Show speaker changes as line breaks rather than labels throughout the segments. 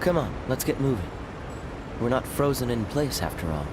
Come on, let's get moving. We're not frozen in place after all.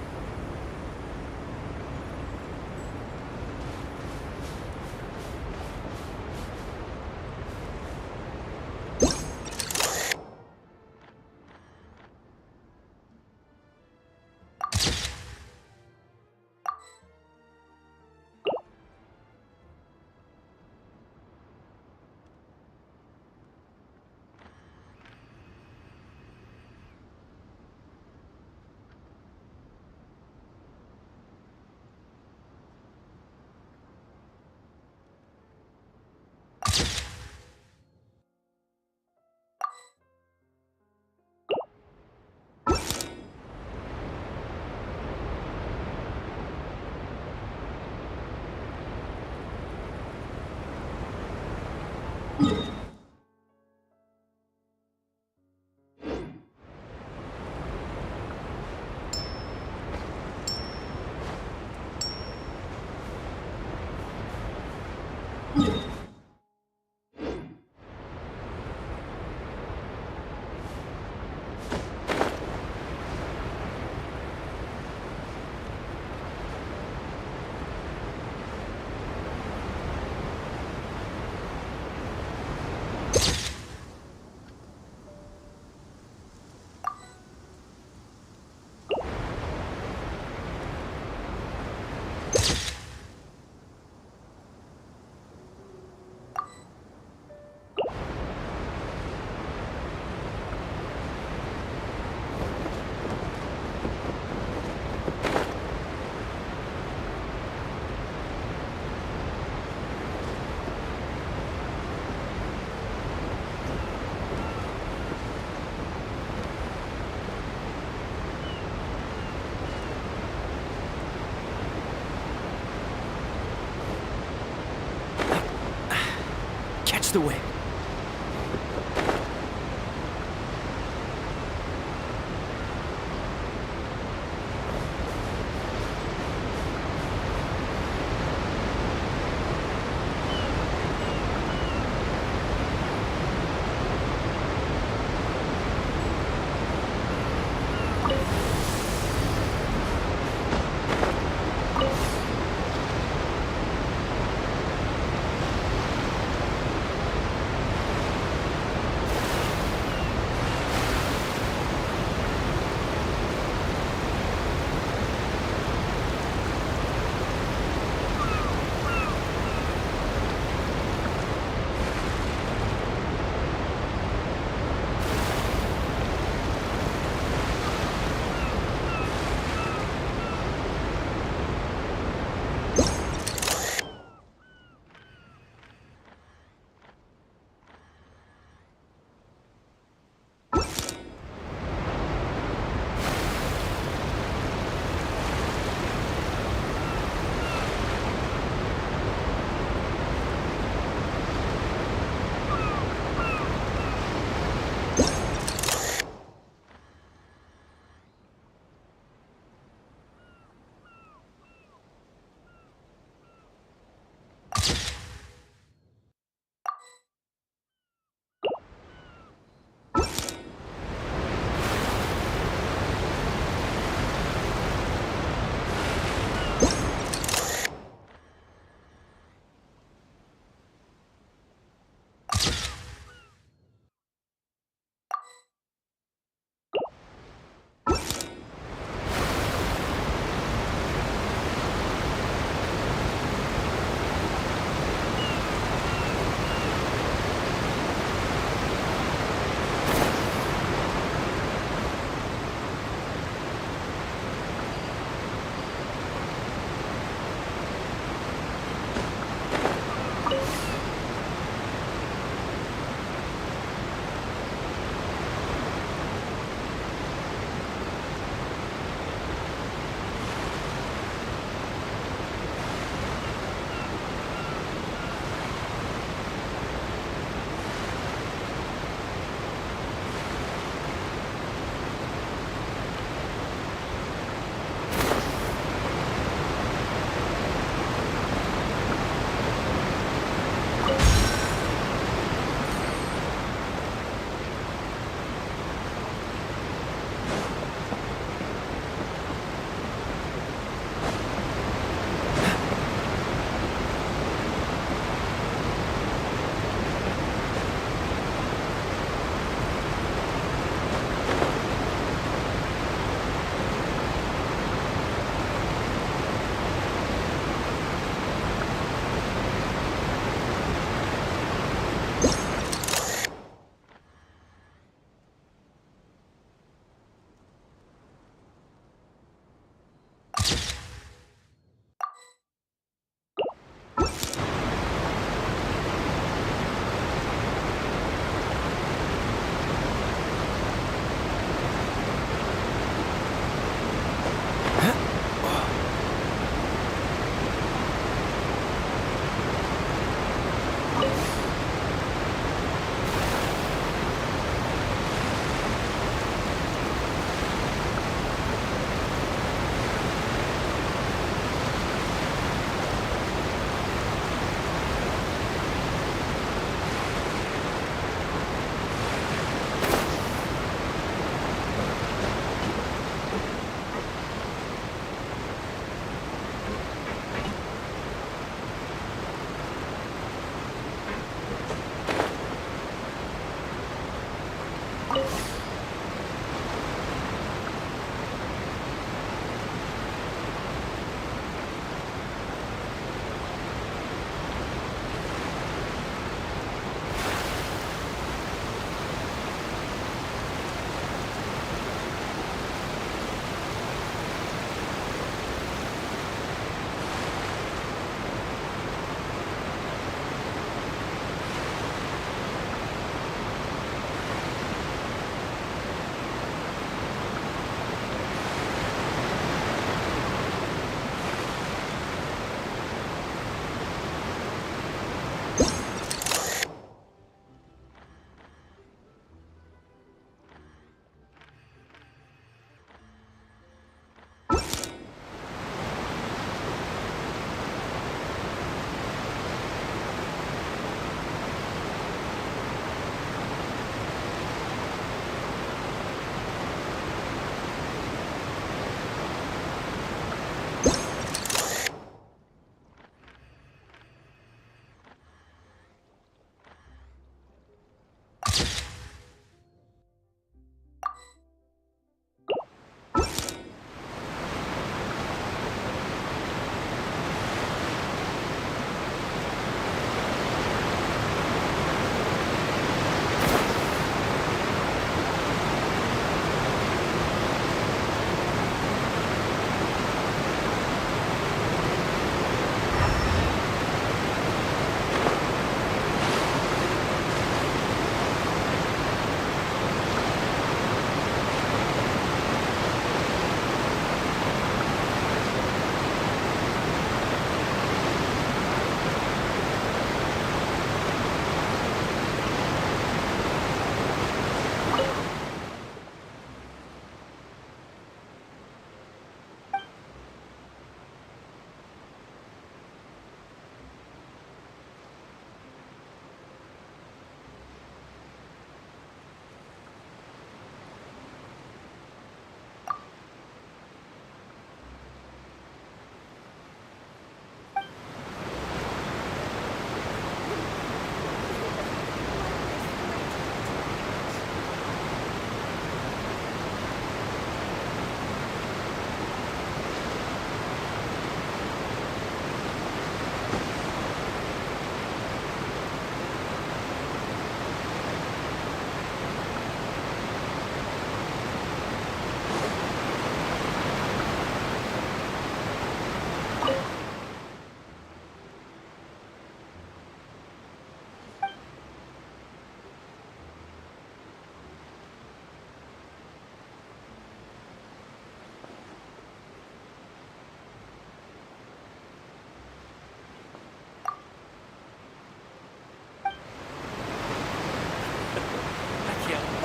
Catch the wind.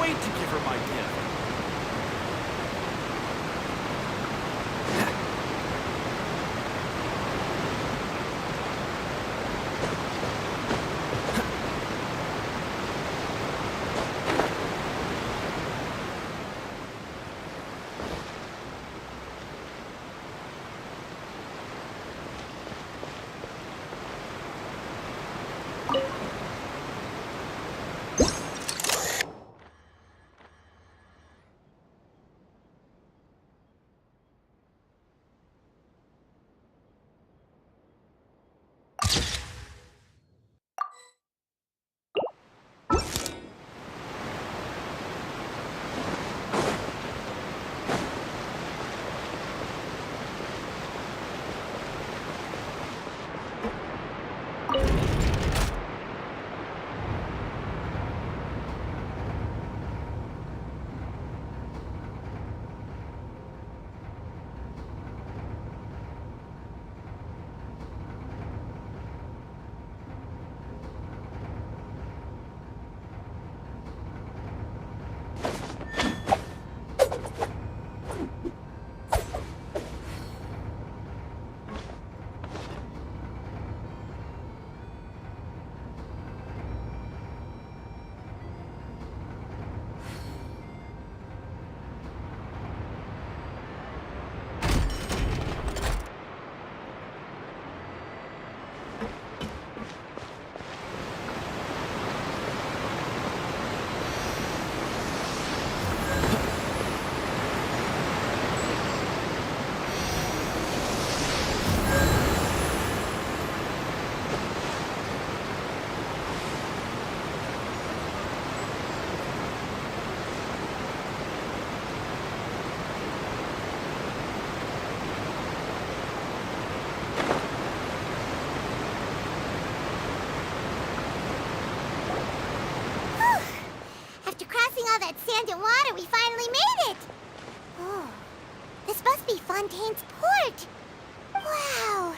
wait to give her my gift.
All that sand and water, we finally made it! Oh, this must be Fontaine's port. Wow,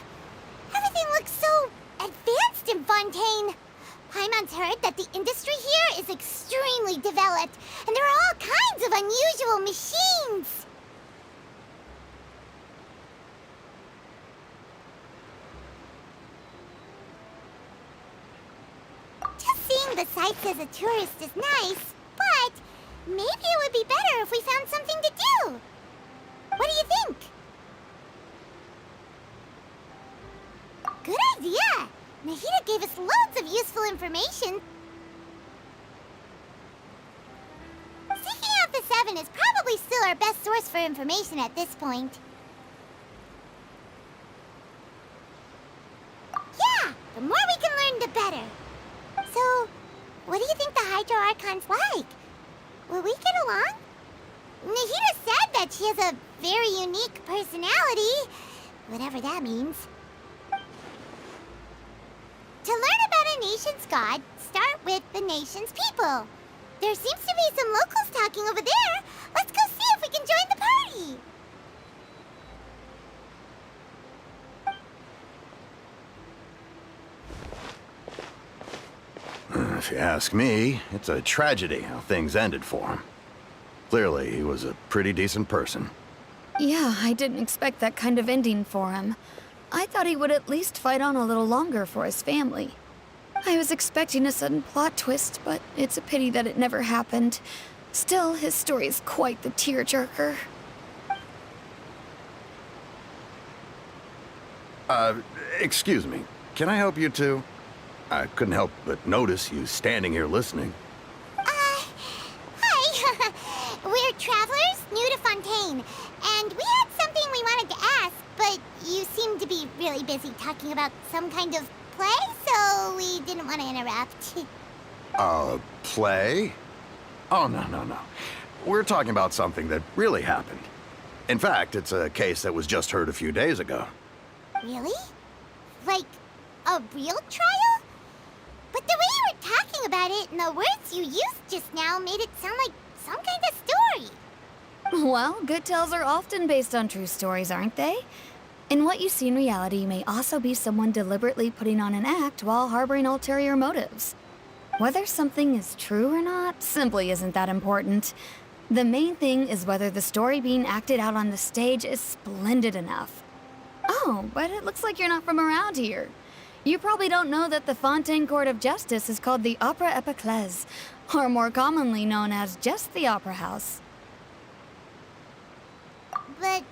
everything looks so advanced in Fontaine. Paimon's heard that the industry here is extremely developed, and there are all kinds of unusual machines. Just seeing the sights as a tourist is nice, but maybe it would be better if we found something to do. What do you think? Good idea! Nahida gave us loads of useful information. Seeking out the Seven is probably still our best source for information at this point. Yeah, the more we can learn, the better. So, what do you think the Hydro Archon's like? Will we get along? Nahida said that she has a very unique personality, whatever that means. To learn about a nation's god, start with the nation's people. There seems to be some locals talking over there. Let's go see if we can join the party.
If you ask me, it's a tragedy how things ended for him. Clearly, he was a pretty decent person.
Yeah, I didn't expect that kind of ending for him. I thought he would at least fight on a little longer for his family. I was expecting a sudden plot twist, but it's a pity that it never happened. Still, his story is quite the tearjerker.
Excuse me. Can I help you two? I couldn't help but notice you standing here listening.
Hi. We're travelers new to Fontaine, and we had something we wanted to ask, but you seemed to be really busy talking about some kind of play, so we didn't want to interrupt.
Play? Oh, no. We're talking about something that really happened. In fact, it's a case that was just heard a few days ago.
Really? Like, a real trial? But the way you were talking about it and the words you used just now made it sound like some kind of story.
Well, good tales are often based on true stories, aren't they? And what you see in reality may also be someone deliberately putting on an act while harboring ulterior motives. Whether something is true or not simply isn't that important. The main thing is whether the story being acted out on the stage is splendid enough. Oh, but it looks like you're not from around here. You probably don't know that the Fontaine Court of Justice is called the Opera Epiclese, or more commonly known as just the Opera House.
But,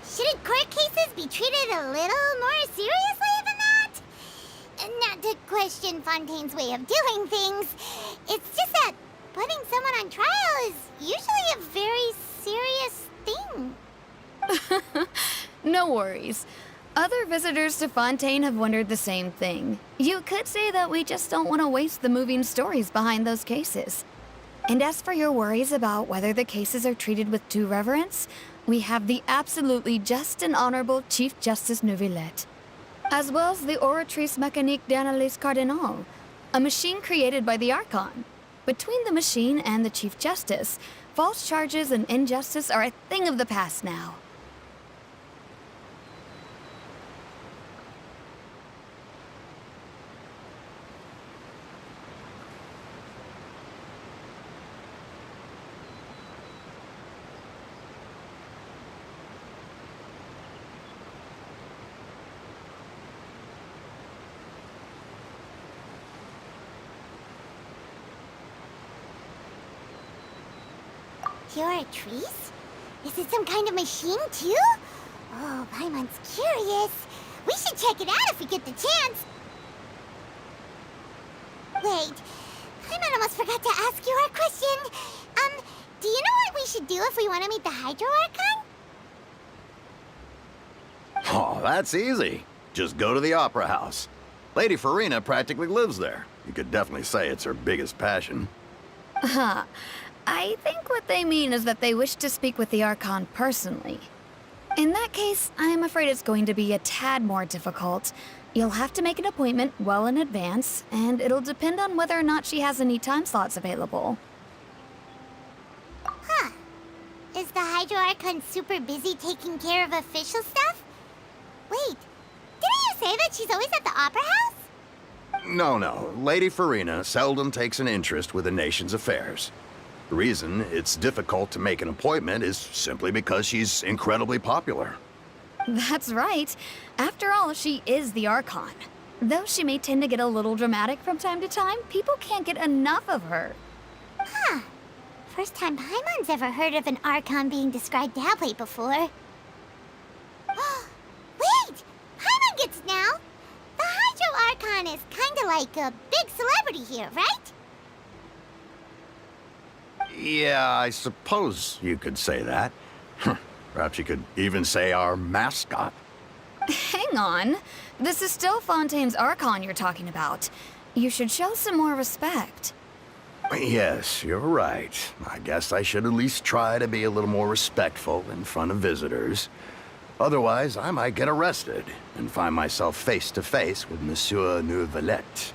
shouldn't court cases be treated a little more seriously than that? Not to question Fontaine's way of doing things. It's just that putting someone on trial is usually a very serious thing.
No worries. Other visitors to Fontaine have wondered the same thing. You could say that we just don't want to waste the moving stories behind those cases. And as for your worries about whether the cases are treated with due reverence, we have the absolutely just and honorable Chief Justice Neuvillette, as well as the Oratrice Mécanique d'Analyse Cardinal, a machine created by the Archon. Between the machine and the Chief Justice, false charges and injustice are a thing of the past now.
You're a trees? Is it some kind of machine, too? Oh, Paimon's curious. We should check it out if we get the chance. Wait, Paimon almost forgot to ask you our question. Do you know what we should do if we want to meet the Hydro Archon?
Oh, that's easy. Just go to the Opera House. Lady Farina practically lives there. You could definitely say it's her biggest passion.
Huh. I think what they mean is that they wish to speak with the Archon personally. In that case, I am afraid it's going to be a tad more difficult. You'll have to make an appointment well in advance, and it'll depend on whether or not she has any time slots available.
Huh. Is the Hydro Archon super busy taking care of official stuff? Wait, didn't you say that she's always at the Opera House?
No. Lady Farina seldom takes an interest with the nation's affairs. The reason it's difficult to make an appointment is simply because she's incredibly popular.
That's right. After all, she is the Archon. Though she may tend to get a little dramatic from time to time, people can't get enough of her.
Huh. First time Paimon's ever heard of an Archon being described that way before. Wait! Paimon gets it now! The Hydro Archon is kinda like a big celebrity here, right?
Yeah, I suppose you could say that. Perhaps you could even say our mascot.
Hang on. This is still Fontaine's Archon you're talking about. You should show some more respect.
Yes, you're right. I guess I should at least try to be a little more respectful in front of visitors. Otherwise, I might get arrested and find myself face to face with Monsieur Neuvillette.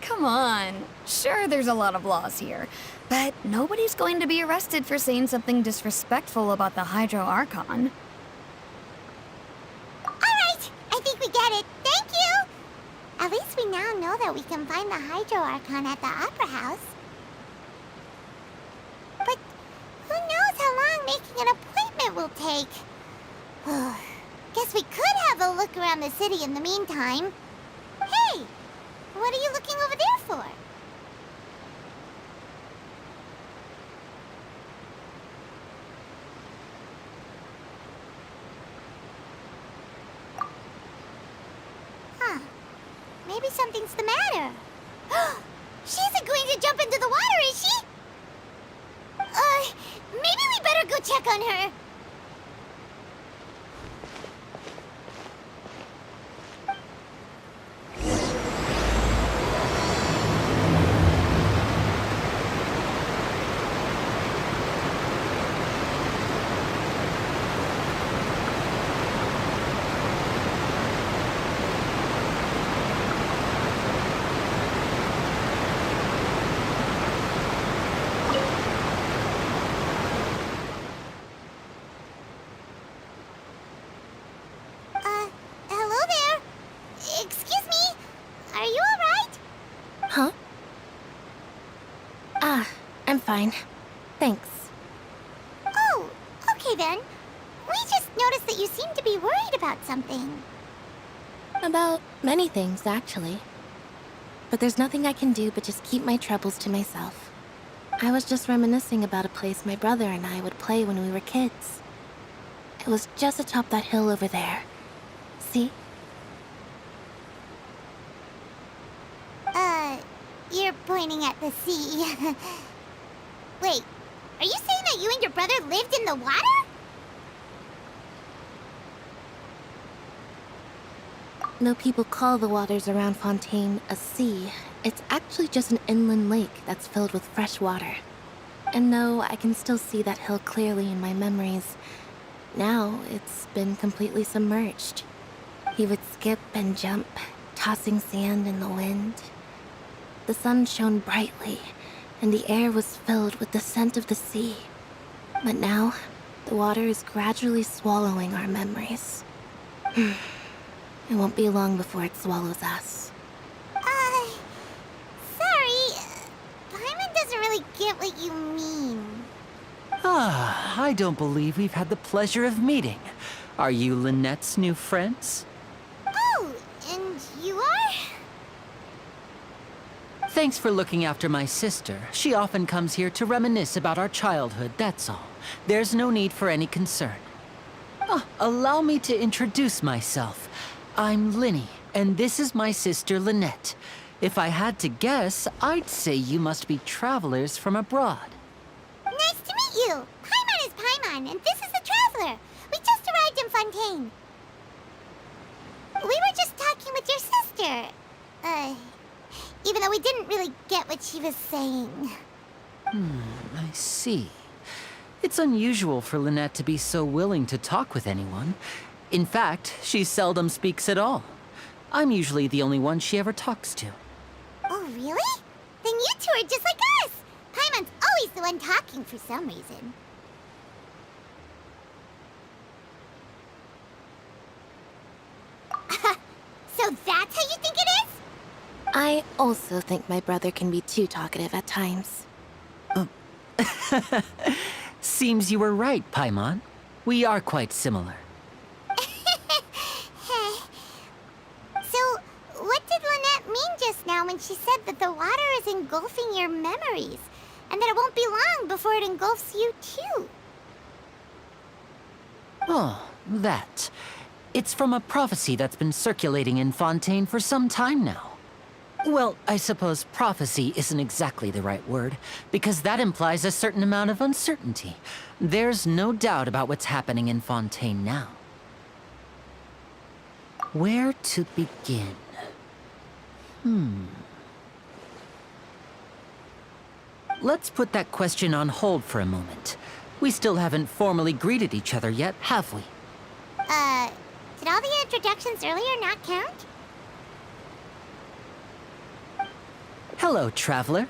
Come on. Sure, there's a lot of laws here, but nobody's going to be arrested for saying something disrespectful about the Hydro Archon.
Alright, I think we get it. Thank you! At least we now know that we can find the Hydro Archon at the Opera House. But who knows how long making an appointment will take? Guess we could have a look around the city in the meantime. Hey! What are you looking over there for? Huh. Maybe something's the matter. She isn't going to jump into the water, is she? Maybe we better go check on her.
I'm fine. Thanks.
Oh, okay then. We just noticed that you seem to be worried about something.
About many things, actually. But there's nothing I can do but just keep my troubles to myself. I was just reminiscing about a place my brother and I would play when we were kids. It was just atop that hill over there. See?
You're pointing at the sea. Wait, are you saying that you and your brother lived in the water?
Though people call the waters around Fontaine a sea, it's actually just an inland lake that's filled with fresh water. And no, I can still see that hill clearly in my memories. Now, it's been completely submerged. He would skip and jump, tossing sand in the wind. The sun shone brightly, and the air was filled with the scent of the sea. But now, the water is gradually swallowing our memories. It won't be long before it swallows us.
Sorry. Paimon doesn't really get what you mean.
Ah, I don't believe we've had the pleasure of meeting. Are you Lynette's new friends?
Oh, and you are?
Thanks for looking after my sister. She often comes here to reminisce about our childhood, that's all. There's no need for any concern. Allow me to introduce myself. I'm Linny, and this is my sister Lynette. If I had to guess, I'd say you must be travelers from abroad.
Nice to meet you. Paimon is Paimon, and this is the Traveler. We just arrived in Fontaine. We were just talking with your sister. Even though we didn't really get what she was saying.
I see. It's unusual for Lynette to be so willing to talk with anyone. In fact, she seldom speaks at all. I'm usually the only one she ever talks to.
Oh, really? Then you two are just like us. Paimon's always the one talking for some reason. So that's how you think it is?
I also think my brother can be too talkative at times.
Seems you were right, Paimon. We are quite similar.
So, what did Lynette mean just now when she said that the water is engulfing your memories, and that it won't be long before it engulfs you too?
Oh, that. It's from a prophecy that's been circulating in Fontaine for some time now. Well, I suppose prophecy isn't exactly the right word, because that implies a certain amount of uncertainty. There's no doubt about what's happening in Fontaine now. Where to begin? Let's put that question on hold for a moment. We still haven't formally greeted each other yet, have we?
Did all the introductions earlier not count?
Hello, traveler.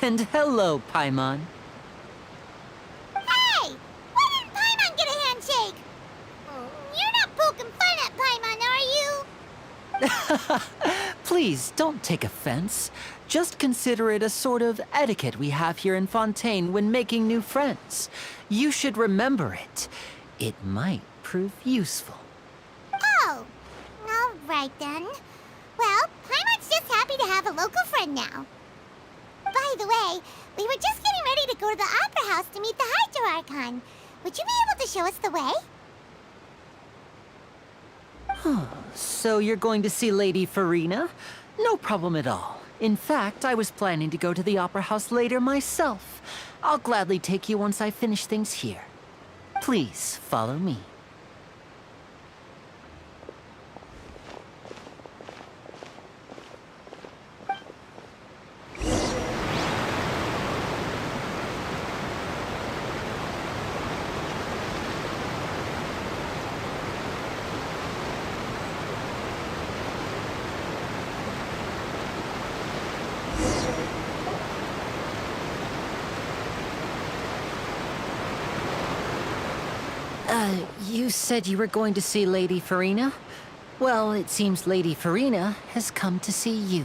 And hello, Paimon.
Hey! Why didn't Paimon get a handshake? You're not poking fun at Paimon, are you?
Please, don't take offense. Just consider it a sort of etiquette we have here in Fontaine when making new friends. You should remember it. It might prove useful.
Oh, all right then. Well, Paimon's just happy to have a local friend now. By the way, we were just getting ready to go to the Opera House to meet the Hydro Archon. Would you be able to show us the way?
So you're going to see Lady Farina? No problem at all. In fact, I was planning to go to the Opera House later myself. I'll gladly take you once I finish things here. Please, follow me. You said you were going to see Lady Farina? Well, it seems Lady Farina has come to see you.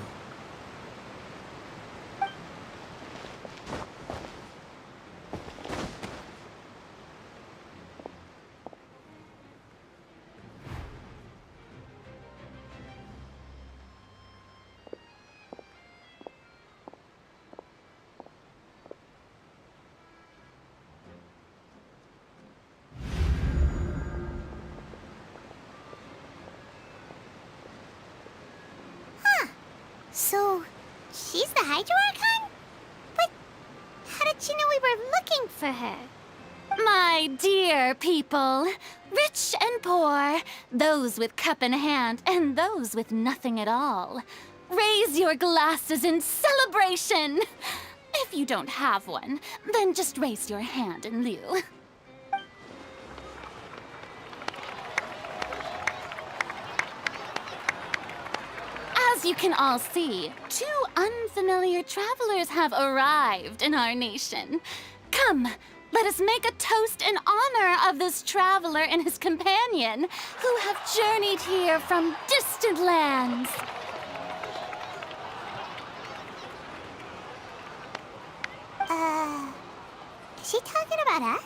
So, she's the Hydro Archon? But how did she know we were looking for her?
My dear people, rich and poor, those with cup in hand and those with nothing at all, raise your glasses in celebration. If you don't have one, then just raise your hand in lieu. As you can all see, 2 unfamiliar travelers have arrived in our nation. Come, let us make a toast in honor of this traveler and his companion, who have journeyed here from distant lands.
Is she talking about us?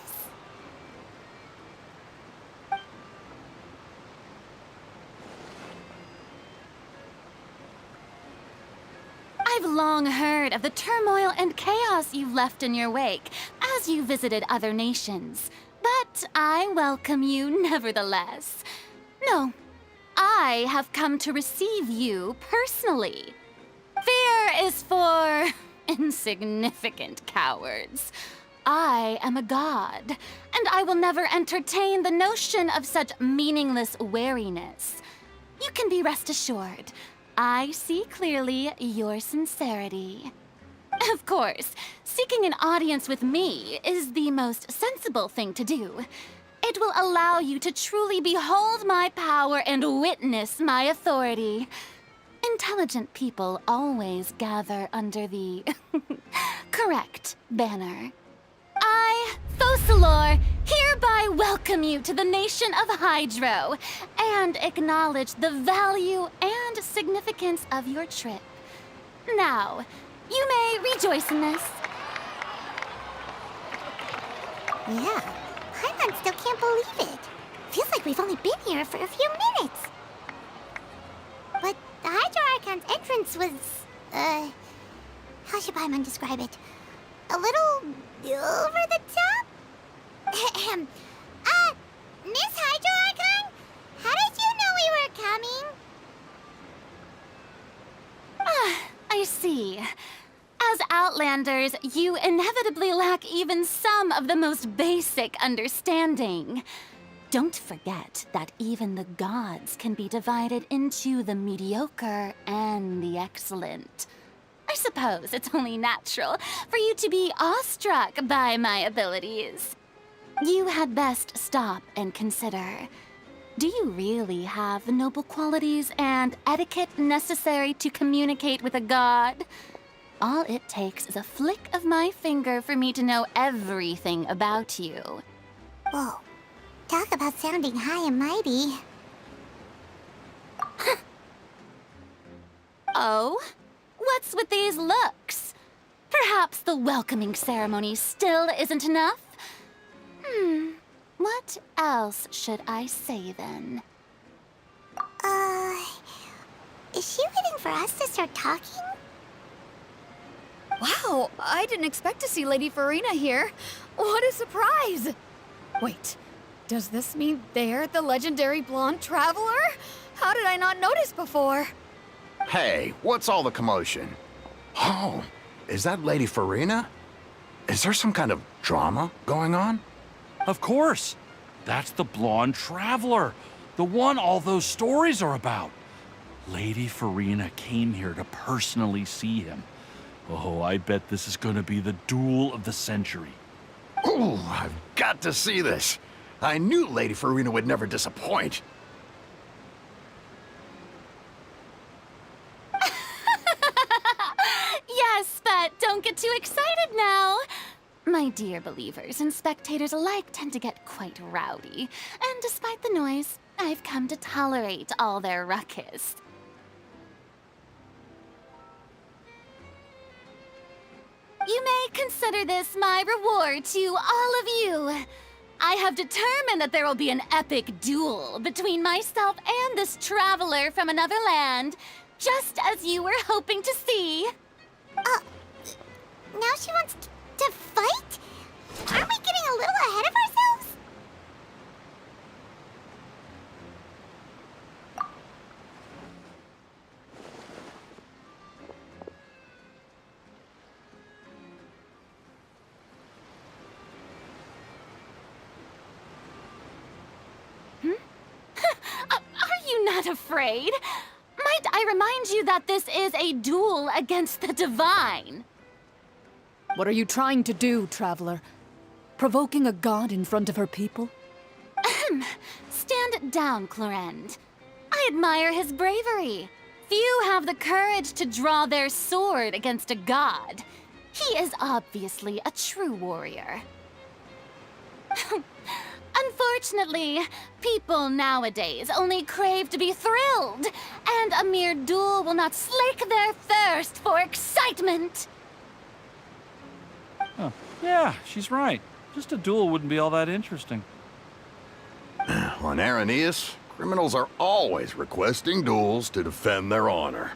I've long heard of the turmoil and chaos you've left in your wake as you visited other nations. But I welcome you nevertheless. No, I have come to receive you personally. Fear is for insignificant cowards. I am a god, and I will never entertain the notion of such meaningless wariness. You can be rest assured. I see clearly your sincerity. Of course, seeking an audience with me is the most sensible thing to do. It will allow you to truly behold my power and witness my authority. Intelligent people always gather under the correct banner. I, Focalor, hereby welcome you to the nation of Hydro and acknowledge the value and significance of your trip. Now, you may rejoice in this.
Yeah, Paimon still can't believe it. Feels like we've only been here for a few minutes. But the Hydro Archon's entrance was, how should Paimon describe it? A little over the top? Miss Hydro Archon? How did you know we were coming?
I see. As Outlanders, you inevitably lack even some of the most basic understanding. Don't forget that even the gods can be divided into the mediocre and the excellent. I suppose it's only natural for you to be awestruck by my abilities. You had best stop and consider. Do you really have the noble qualities and etiquette necessary to communicate with a god? All it takes is a flick of my finger for me to know everything about you.
Whoa, talk about sounding high and mighty.
Oh? What's with these looks? Perhaps the welcoming ceremony still isn't enough? What else should I say then?
Is she waiting for us to start talking?
Wow, I didn't expect to see Lady Farina here. What a surprise! Wait, does this mean they're the legendary blonde traveler? How did I not notice before?
Hey, what's all the commotion? Oh, is that Lady Farina? Is there some kind of drama going on?
Of course. That's the blonde traveler. The one all those stories are about. Lady Farina came here to personally see him. Oh, I bet this is gonna be the duel of the century.
Ooh, I've got to see this. I knew Lady Farina would never disappoint.
Yes, but don't get too excited now. My My dear believers and spectators alike tend to get quite rowdy, and despite the noise, I've come to tolerate all their ruckus. You may consider this my reward to all of you. I have determined that there will be an epic duel between myself and this traveler from another land, just as you were hoping to see.
Now she wants to fight? Aren't we getting a little ahead of ourselves?
Are you not afraid? Might I remind you that this is a duel against the divine?
What are you trying to do, traveler? Provoking a god in front of her people?
Stand down, Clorend. I admire his bravery. Few have the courage to draw their sword against a god. He is obviously a true warrior. Unfortunately, people nowadays only crave to be thrilled, and a mere duel will not slake their thirst for excitement.
Huh. Yeah, she's right. Just a duel wouldn't be all that interesting.
On Araneus, criminals are always requesting duels to defend their honor.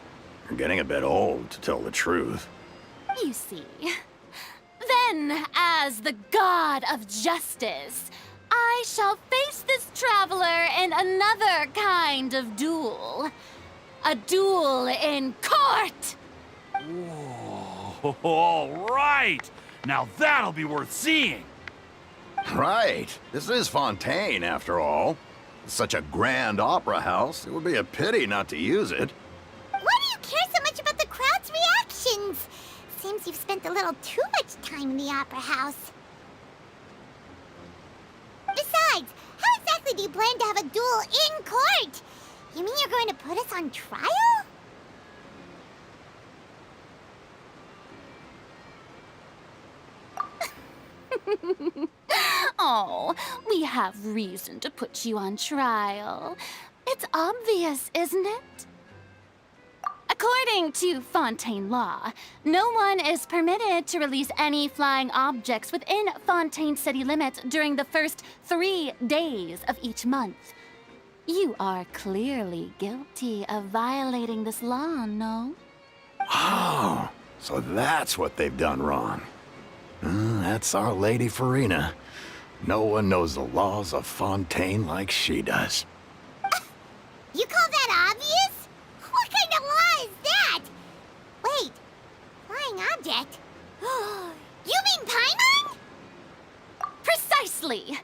You're getting a bit old, to tell the truth.
You see. Then, as the god of justice, I shall face this traveler in another kind of duel. A duel in court!
Whoa, all right! Now that'll be worth seeing!
Right. This is Fontaine, after all. It's such a grand opera house, it would be a pity not to use it.
Why do you care so much about the crowd's reactions? Seems you've spent a little too much time in the opera house. Besides, how exactly do you plan to have a duel in court? You mean you're going to put us on trial?
Oh, we have reason to put you on trial. It's obvious, isn't it? According to Fontaine law, no one is permitted to release any flying objects within Fontaine city limits during the first 3 days of each month. You are clearly guilty of violating this law, no?
Oh, so that's what they've done wrong. That's our Lady Farina. No one knows the laws of Fontaine like she does.
You call that obvious? What kind of law is that? Wait, flying object? You mean Paimon?
Precisely!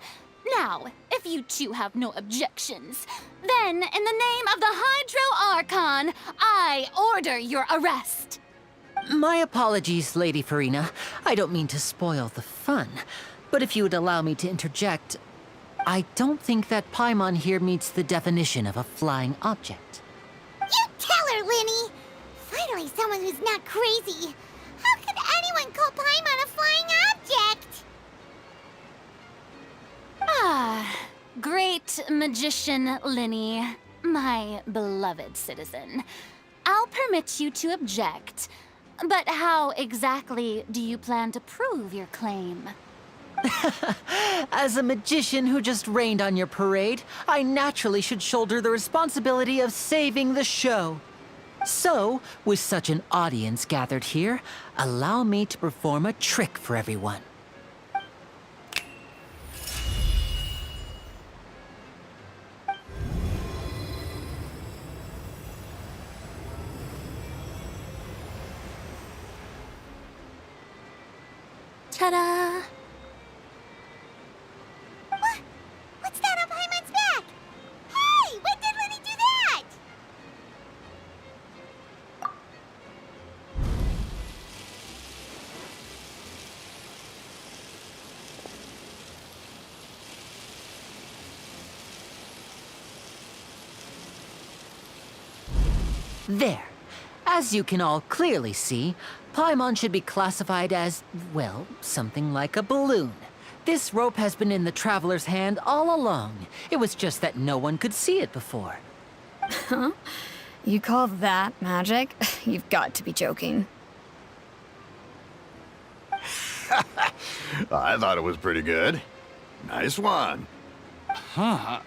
Now, if you two have no objections, then in the name of the Hydro Archon, I order your arrest.
My apologies, Lady Farina. I don't mean to spoil the fun. But if you would allow me to interject, I don't think that Paimon here meets the definition of a flying object.
You tell her, Linny! Finally someone who's not crazy. How could anyone call Paimon a flying object?
Ah, great magician Linny, my beloved citizen. I'll permit you to object. But how exactly do you plan to prove your claim?
As a magician who just rained on your parade, I naturally should shoulder the responsibility of saving the show. So, with such an audience gathered here, allow me to perform a trick for everyone.
Ta-da!
What's that on Paimon's back? Hey, when did Linny do that?
There. As you can all clearly see, Paimon should be classified as, well, something like a balloon. This rope has been in the Traveler's hand all along. It was just that no one could see it before.
Huh? You call that magic? You've got to be joking.
I thought it was pretty good. Nice one.
Huh.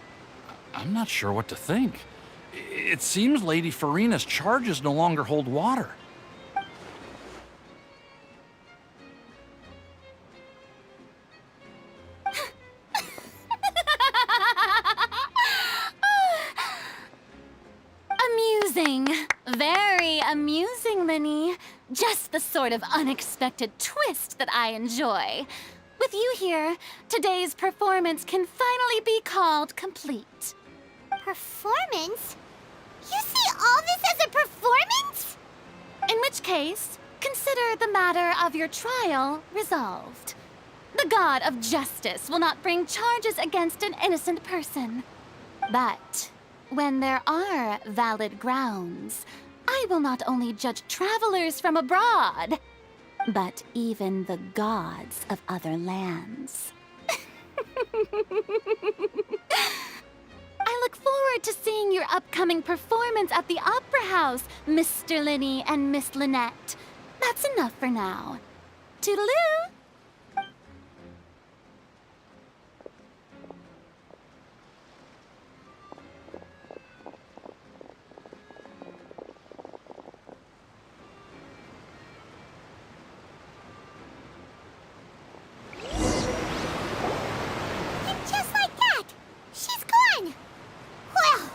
I'm not sure what to think. It seems Lady Farina's charges no longer hold water.
Amusing. Very amusing, Linny. Just the sort of unexpected twist that I enjoy. With you here, today's performance can finally be called complete.
Performance? You see all this as a performance?
In which case, consider the matter of your trial resolved. The god of justice will not bring charges against an innocent person. But when there are valid grounds, I will not only judge travelers from abroad, but even the gods of other lands. I look forward to seeing your upcoming performance at the Opera House, Mr. Linny and Miss Lynette. That's enough for now. Toodaloo!
Just like that, she's gone. Well,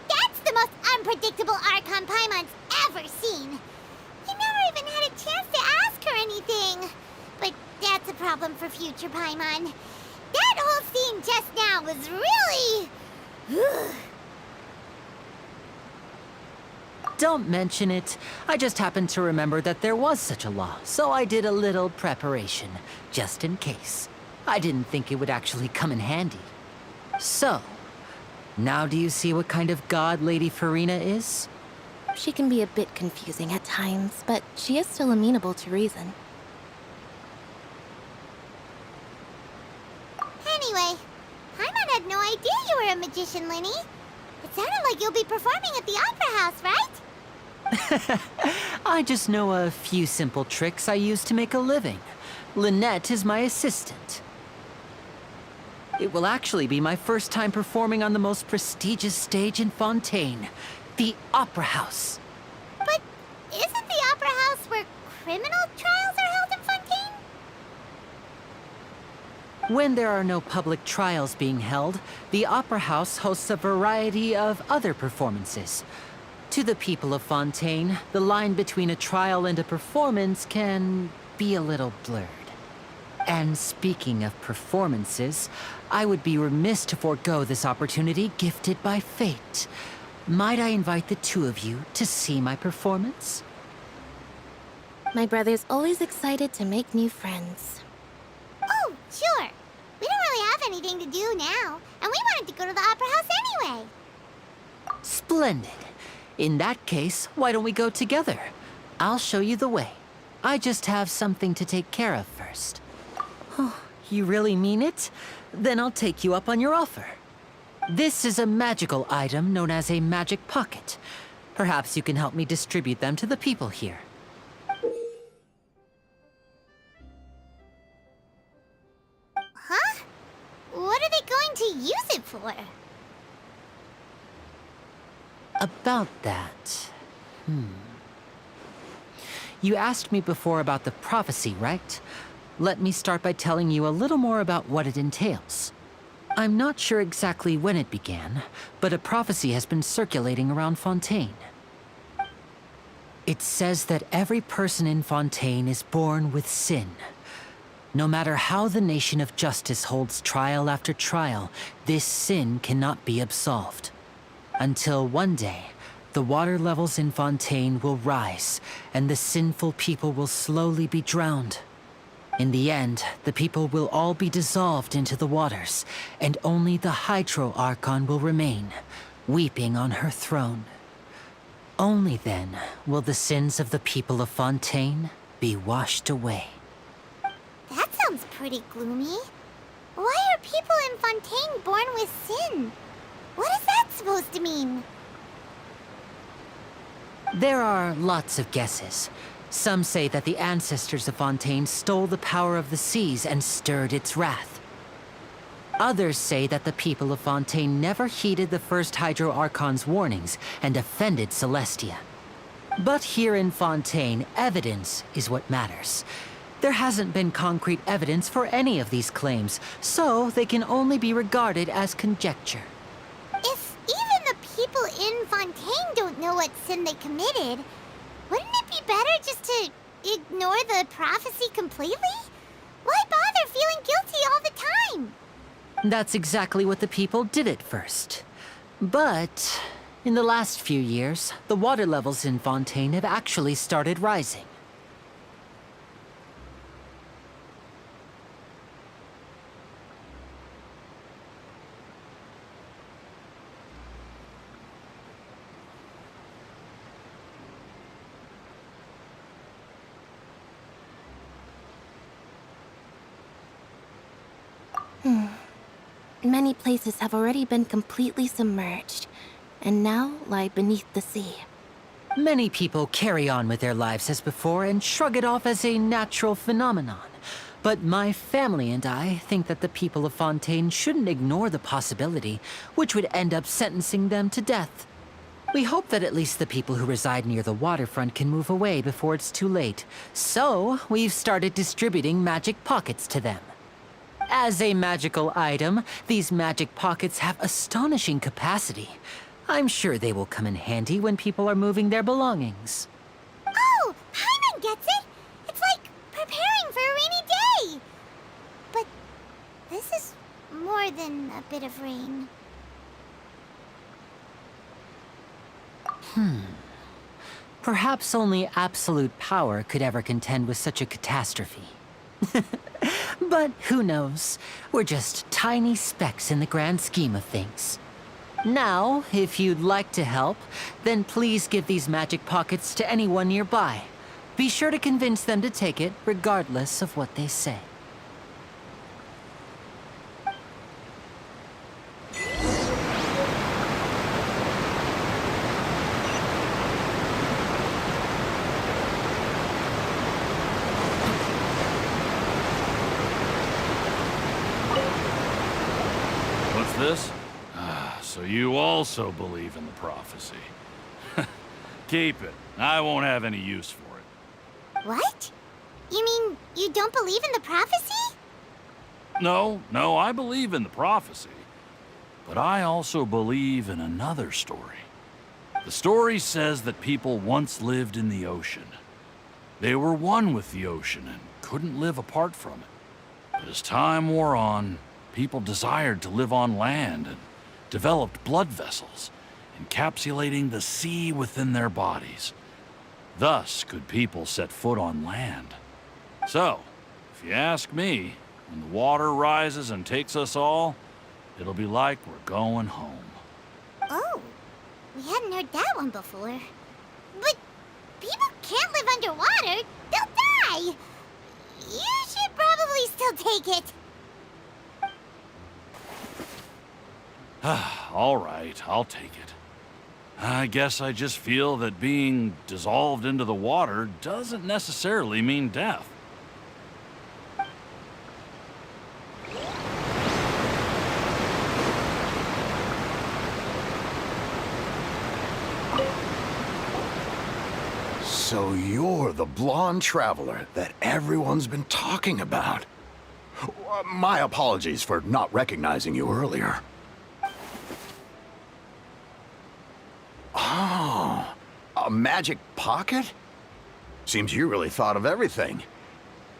that's the most unpredictable Archon Paimon's ever seen. You never even had a chance to ask her anything. But that's a problem for future Paimon. That whole scene just now was really...
Don't mention it. I just happened to remember that there was such a law, so I did a little preparation, just in case. I didn't think it would actually come in handy. So, now do you see what kind of god Lady Farina is?
She can be a bit confusing at times, but she is still amenable to reason.
Anyway, Paimon had no idea you were a magician, Linny. It sounded like you'll be performing at the Opera House, right?
I just know a few simple tricks I use to make a living. Lynette is my assistant. It will actually be my first time performing on the most prestigious stage in Fontaine, the Opera House.
But isn't the Opera House where criminal trials are held in Fontaine?
When there are no public trials being held, the Opera House hosts a variety of other performances. To the people of Fontaine, the line between a trial and a performance can be a little blurred. And speaking of performances, I would be remiss to forego this opportunity gifted by fate. Might I invite the two of you to see my performance?
My brother's always excited to make new friends.
Oh, sure. We don't really have anything to do now, and we wanted to go to the Opera House anyway.
Splendid. In that case, why don't we go together? I'll show you the way. I just have something to take care of first. Oh, you really mean it? Then I'll take you up on your offer. This is a magical item known as a magic pocket. Perhaps you can help me distribute them to the people here.
Huh? What are they going to use it for?
About that... You asked me before about the prophecy, right? Let me start by telling you a little more about what it entails. I'm not sure exactly when it began, but a prophecy has been circulating around Fontaine. It says that every person in Fontaine is born with sin. No matter how the nation of justice holds trial after trial, this sin cannot be absolved. Until one day, the water levels in Fontaine will rise, and the sinful people will slowly be drowned. In the end, the people will all be dissolved into the waters, and only the Hydro Archon will remain, weeping on her throne. Only then will the sins of the people of Fontaine be washed away.
That sounds pretty gloomy. Why are people in Fontaine born with sin? What is that supposed to mean?
There are lots of guesses. Some say that the ancestors of Fontaine stole the power of the seas and stirred its wrath. Others say that the people of Fontaine never heeded the first Hydro Archon's warnings and offended Celestia. But here in Fontaine, evidence is what matters. There hasn't been concrete evidence for any of these claims, so they can only be regarded as conjecture.
If even the people in Fontaine don't know what sin they committed, wouldn't it be better just to ignore the prophecy completely? Why bother feeling guilty all the time?
That's exactly what the people did at first. But in the last few years, the water levels in Fontaine have actually started rising.
Many places have already been completely submerged, and now lie beneath the sea.
Many people carry on with their lives as before and shrug it off as a natural phenomenon. But my family and I think that the people of Fontaine shouldn't ignore the possibility, which would end up sentencing them to death. We hope that at least the people who reside near the waterfront can move away before it's too late. So, we've started distributing magic pockets to them. As a magical item, these magic pockets have astonishing capacity. I'm sure they will come in handy when people are moving their belongings.
Oh, Hyman gets it! It's like preparing for a rainy day! But this is more than a bit of rain.
Perhaps only absolute power could ever contend with such a catastrophe. But who knows? We're just tiny specks in the grand scheme of things. Now, if you'd like to help, then please give these magic pockets to anyone nearby. Be sure to convince them to take it, regardless of what they say.
What's this? So you also believe in the prophecy. Keep it. I won't have any use for it.
What? You mean you don't believe in the prophecy?
No, I believe in the prophecy. But I also believe in another story. The story says that people once lived in the ocean. They were one with the ocean and couldn't live apart from it. But as time wore on, people desired to live on land and developed blood vessels, encapsulating the sea within their bodies. Thus could people set foot on land. So, if you ask me, when the water rises and takes us all, it'll be like we're going home.
Oh, we hadn't heard that one before. But people can't live underwater. They'll die. You should probably still take it.
All right, I'll take it. I guess I just feel that being dissolved into the water doesn't necessarily mean death.
So you're the blonde traveler that everyone's been talking about. My apologies for not recognizing you earlier. Oh, a magic pocket? Seems you really thought of everything.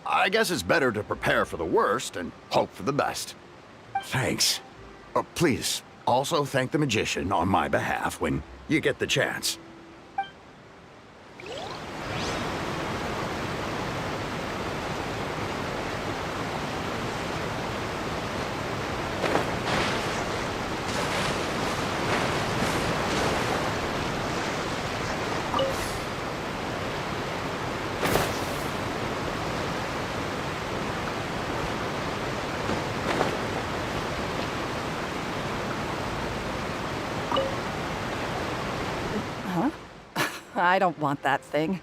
I guess it's better to prepare for the worst and hope for the best. Thanks. Please, also thank the magician on my behalf when you get the chance.
I don't want that thing.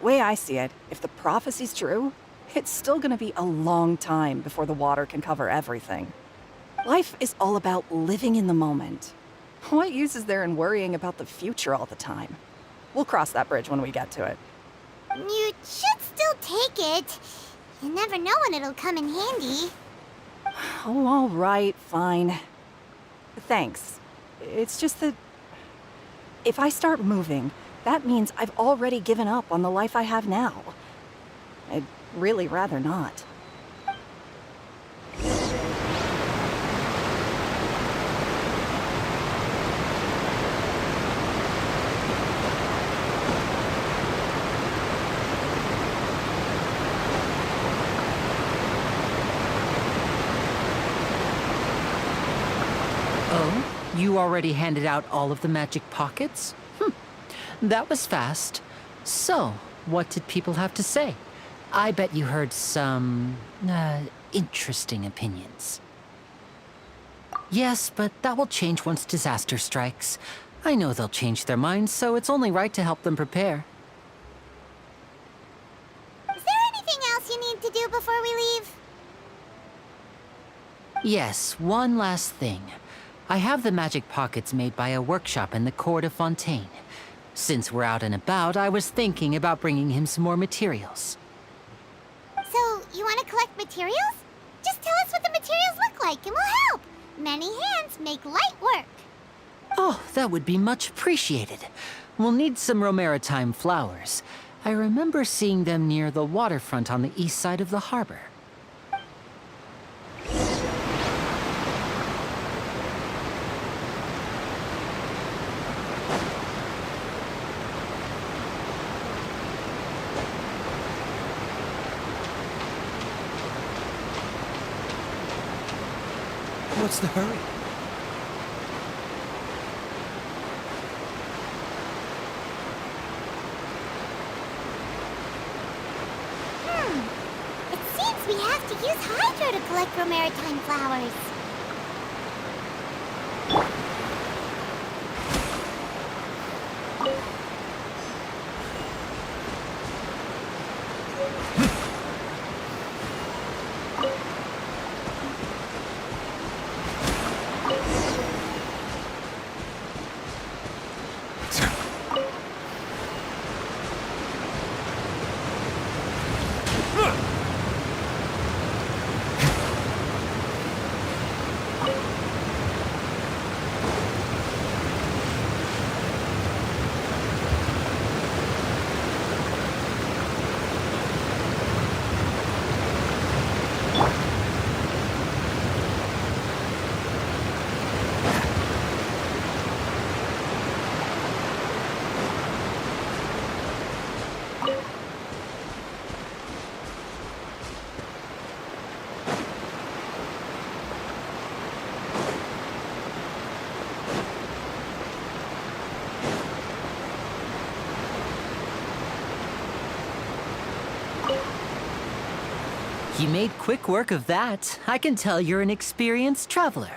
Way I see it, if the prophecy's true, it's still gonna be a long time before the water can cover everything. Life is all about living in the moment. What use is there in worrying about the future all the time? We'll cross that bridge when we get to it.
You should still take it. You never know when it'll come in handy.
Oh, all right, fine. Thanks. It's just that if I start moving, that means I've already given up on the life I have now. I'd really rather not.
Oh? You already handed out all of the magic pockets? That was fast. So, what did people have to say? I bet you heard some, interesting opinions. Yes, but that will change once disaster strikes. I know they'll change their minds, so it's only right to help them prepare.
Is there anything else you need to do before we leave?
Yes, one last thing. I have the magic pockets made by a workshop in the court of Fontaine. Since we're out and about, I was thinking about bringing him some more materials.
So, you want to collect materials? Just tell us what the materials look like and we'll help. Many hands make light work.
Oh, that would be much appreciated. We'll need some Romaritime flowers. I remember seeing them near the waterfront on the east side of the harbor.
What's the hurry?
It seems we have to use Hydro to collect Romaritime flowers.
You made quick work of that. I can tell you're an experienced traveler.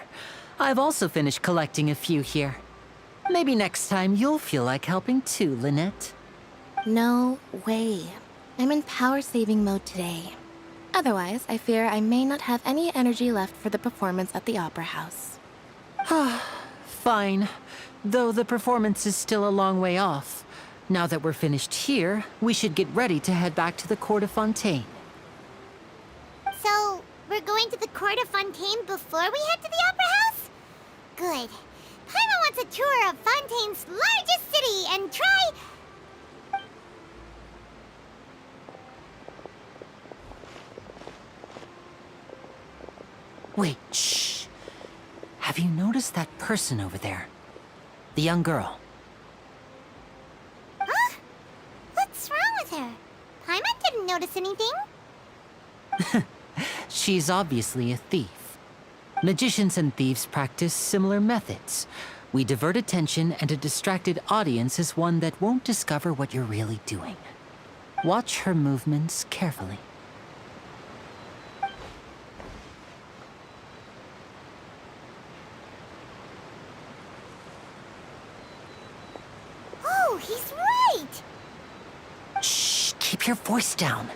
I've also finished collecting a few here. Maybe next time you'll feel like helping too, Lynette.
No way. I'm in power-saving mode today. Otherwise, I fear I may not have any energy left for the performance at the Opera House.
Fine. Though the performance is still a long way off. Now that we're finished here, we should get ready to head back to the court of Fontaine.
So, we're going to the court of Fontaine before we head to the Opera House? Good. Paimon wants a tour of Fontaine's largest city and try...
Wait, shh. Have you noticed that person over there? The young girl.
Huh? What's wrong with her? Paimon didn't notice anything.
She's obviously a thief. Magicians and thieves practice similar methods. We divert attention, and a distracted audience is one that won't discover what you're really doing. Watch her movements carefully.
Oh, he's right!
Keep your voice down.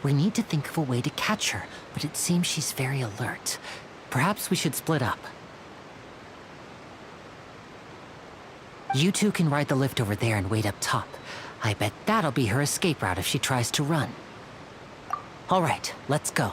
We need to think of a way to catch her, but it seems she's very alert. Perhaps we should split up. You two can ride the lift over there and wait up top. I bet that'll be her escape route if she tries to run. All right, let's go.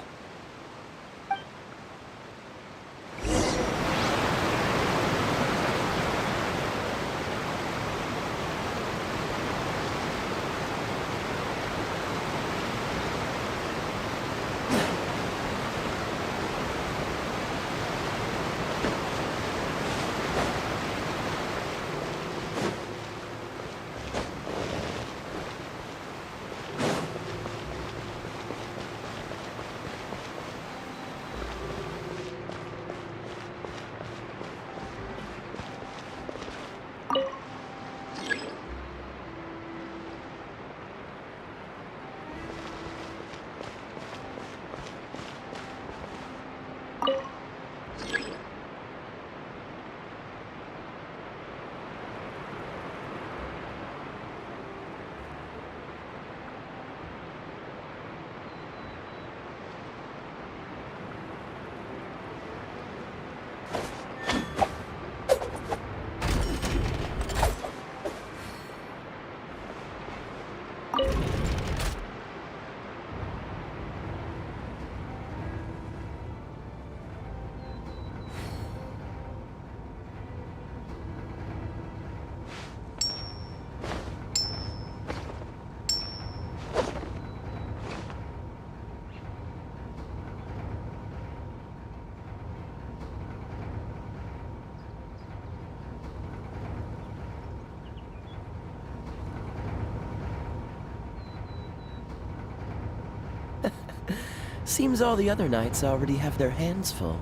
Seems all the other knights already have their hands full.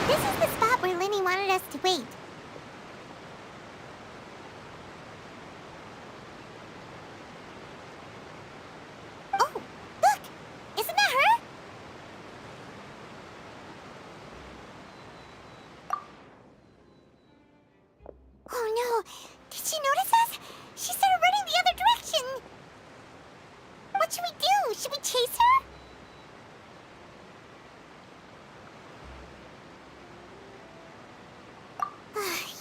This is the spot where Lenny wanted us to wait. Oh, look! Isn't that her? Oh no! Did she notice us? She started running the other direction! What should we do? Should we chase her?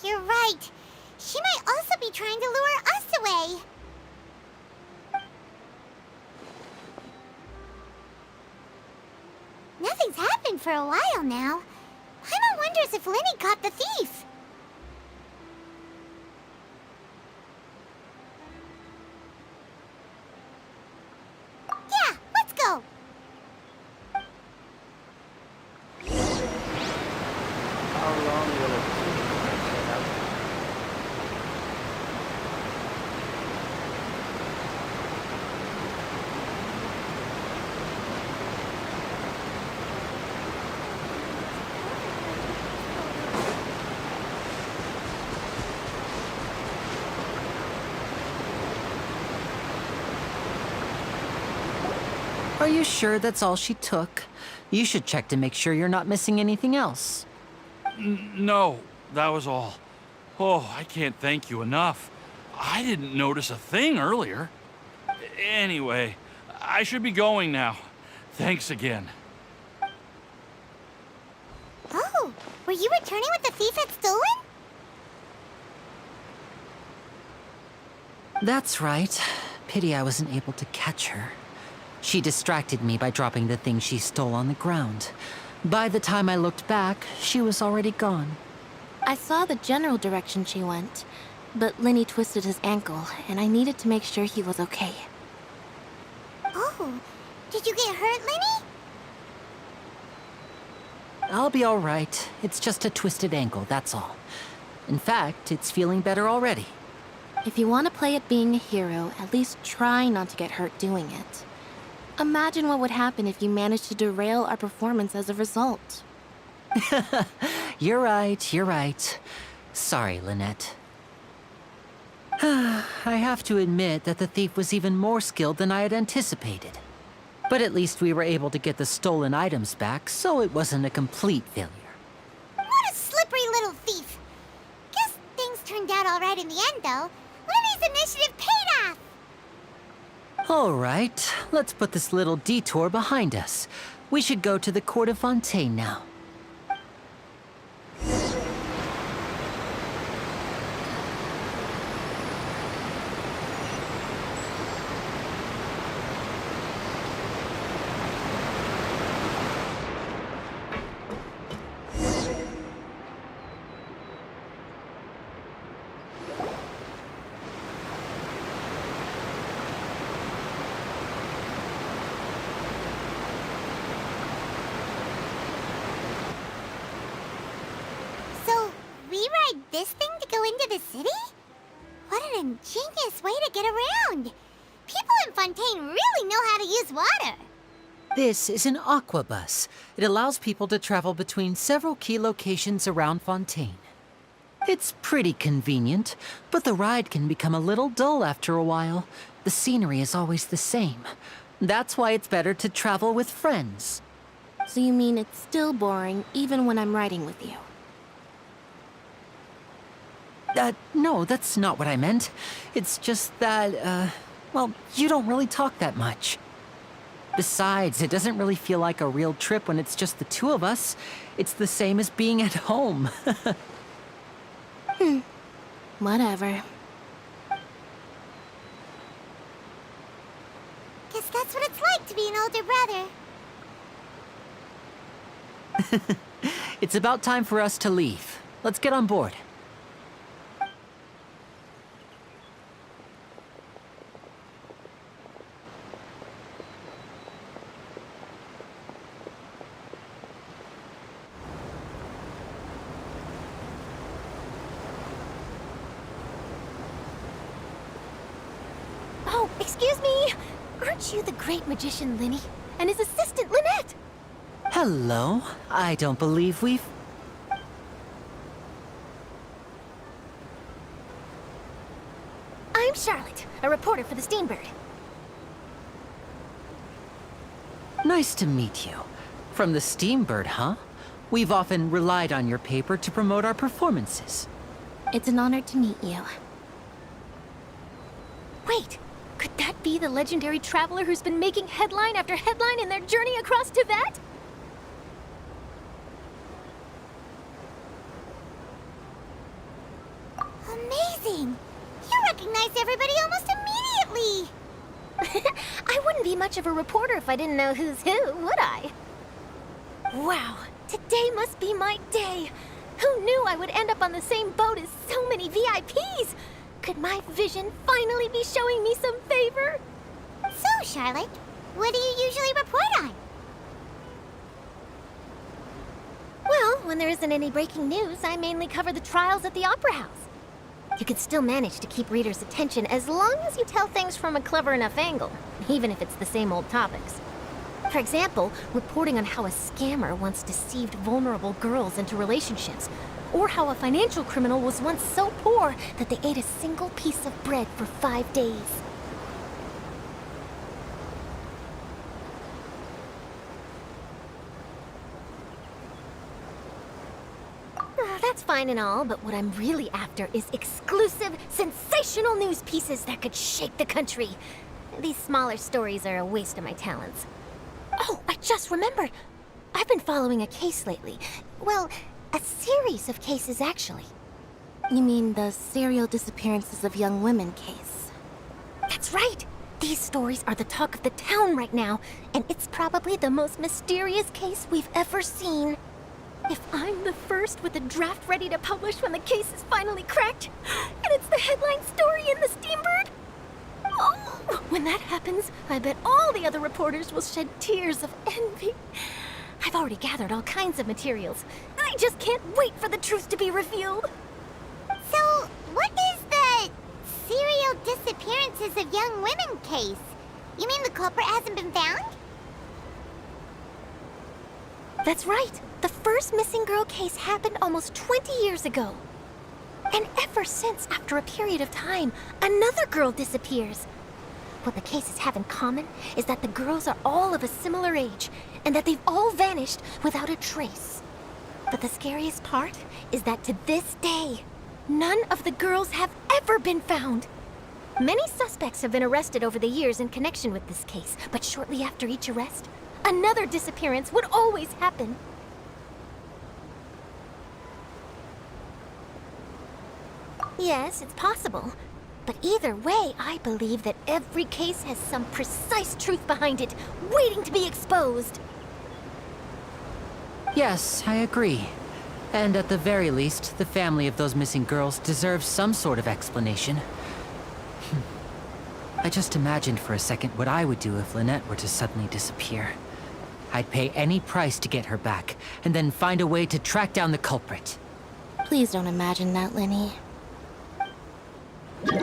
You're right. She might also be trying to lure us away. Nothing's happened for a while now. Paimon wonders if Lenny caught the thief. Yeah, let's go.
How long will it take?
Are you sure that's all she took? You should check to make sure you're not missing anything else.
No, that was all. Oh, I can't thank you enough. I didn't notice a thing earlier. Anyway, I should be going now. Thanks again.
Oh, were you returning what the thief had stolen?
That's right. Pity I wasn't able to catch her. She distracted me by dropping the thing she stole on the ground. By the time I looked back, she was already gone.
I saw the general direction she went, but Lenny twisted his ankle, and I needed to make sure he was okay.
Oh, did you get hurt, Lenny?
I'll be all right. It's just a twisted ankle, that's all. In fact, it's feeling better already.
If you want to play at being a hero, at least try not to get hurt doing it. Imagine what would happen if you managed to derail our performance as a result.
You're right. Sorry, Lynette. I have to admit that the thief was even more skilled than I had anticipated. But at least we were able to get the stolen items back, so it wasn't a complete failure.
What a slippery little thief. Guess things turned out all right in the end, though. Lenny's initiative paid off.
All right, let's put this little detour behind us. We should go to the court of Fontaine now.
So, we ride this thing to go into the city? What an ingenious way to get around. People in Fontaine really know how to use water.
This is an aqua bus. It allows people to travel between several key locations around Fontaine. It's pretty convenient, but the ride can become a little dull after a while. The scenery is always the same. That's why it's better to travel with friends.
So you mean it's still boring even when I'm riding with you?
No, that's not what I meant. It's just that, well, you don't really talk that much. Besides, it doesn't really feel like a real trip when it's just the two of us. It's the same as being at home.
Whatever.
Guess that's what it's like to be an older brother.
It's about time for us to leave. Let's get on board.
Oh, excuse me. Aren't you the great magician Linny and his assistant Lynette?
Hello. I don't believe we've...
I'm Charlotte, a reporter for the Steambird.
Nice to meet you. From the Steambird, huh? We've often relied on your paper to promote our performances.
It's an honor to meet you.
Wait, could that be the legendary traveler who's been making headline after headline in their journey across Tibet? Amazing! You recognize everybody almost immediately! I wouldn't be much of a reporter if I didn't know who's who, would I? Wow, today must be my day! Who knew I would end up on the same boat as so many VIPs? Could my vision finally be showing me some favor? So, Charlotte, what do you usually report on? Well, when there isn't any breaking news, I mainly cover the trials at the Opera House. You can still manage to keep readers' attention as long as you tell things from a clever enough angle, even if it's the same old topics. For example, reporting on how a scammer once deceived vulnerable girls into relationships, or how a financial criminal was once so poor that they ate a single piece of bread for 5 days. That's fine and all, but what I'm really after is exclusive, sensational news pieces that could shake the country. These smaller stories are a waste of my talents. Oh, I just remembered. I've been following a case lately. Well, a series of cases, actually.
You mean the serial disappearances of young women case?
That's right. These stories are the talk of the town right now, and it's probably the most mysterious case we've ever seen. If I'm the first with the draft ready to publish when the case is finally cracked, and it's the headline story in the Steambird, oh, when that happens, I bet all the other reporters will shed tears of envy. I've already gathered all kinds of materials. I just can't wait for the truth to be revealed. So, what is the serial disappearances of young women case? You mean the culprit hasn't been found? That's right. The first missing girl case happened almost 20 years ago. And ever since, after a period of time, another girl disappears. What the cases have in common is that the girls are all of a similar age, and that they've all vanished without a trace. But the scariest part is that to this day, none of the girls have ever been found. Many suspects have been arrested over the years in connection with this case, but shortly after each arrest, another disappearance would always happen. Yes, it's possible. But either way, I believe that every case has some precise truth behind it, waiting to be exposed.
Yes, I agree. And at the very least, the family of those missing girls deserves some sort of explanation. I just imagined for a second what I would do if Lynette were to suddenly disappear. I'd pay any price to get her back, and then find a way to track down the culprit.
Please don't imagine that, Lenny.
Hey,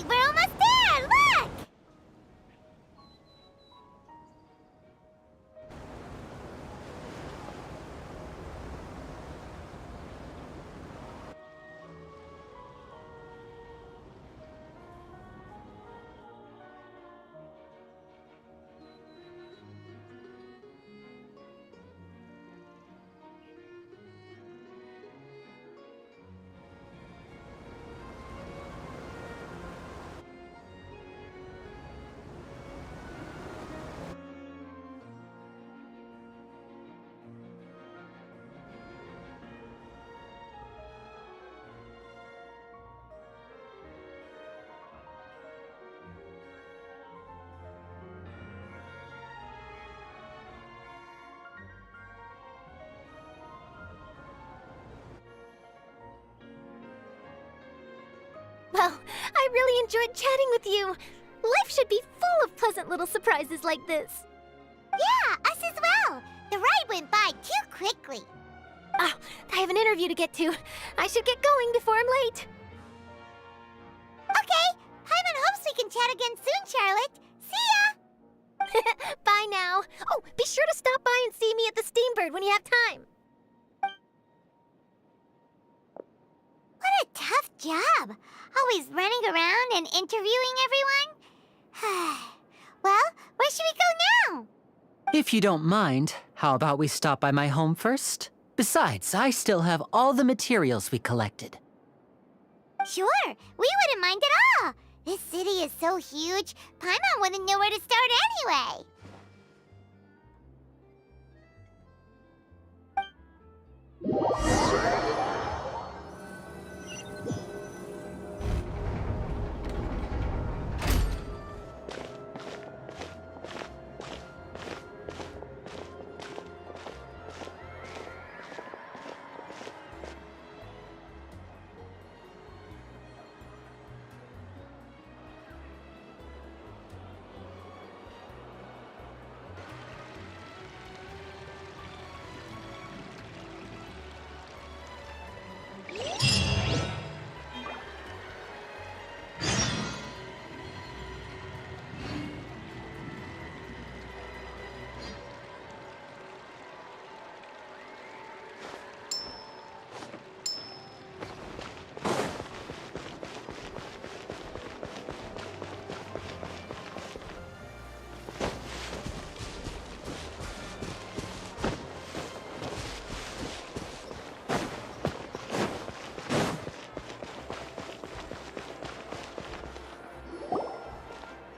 we're almost there! Look! Well, I really enjoyed chatting with you. Life should be full of pleasant little surprises like this. Yeah, us as well. The ride went by too quickly. Oh, I have an interview to get to. I should get going before I'm late. Okay, Hyman hopes we can chat again soon, Charlotte. See ya! Bye now. Oh, be sure to stop by and see me at the Steambird when you have time. What a tough job. Always running around and interviewing everyone. Well, where should we go now?
If you don't mind, how about we stop by my home first? Besides, I still have all the materials we collected.
Sure, we wouldn't mind at all. This city is so huge, Paimon wouldn't know where to start anyway.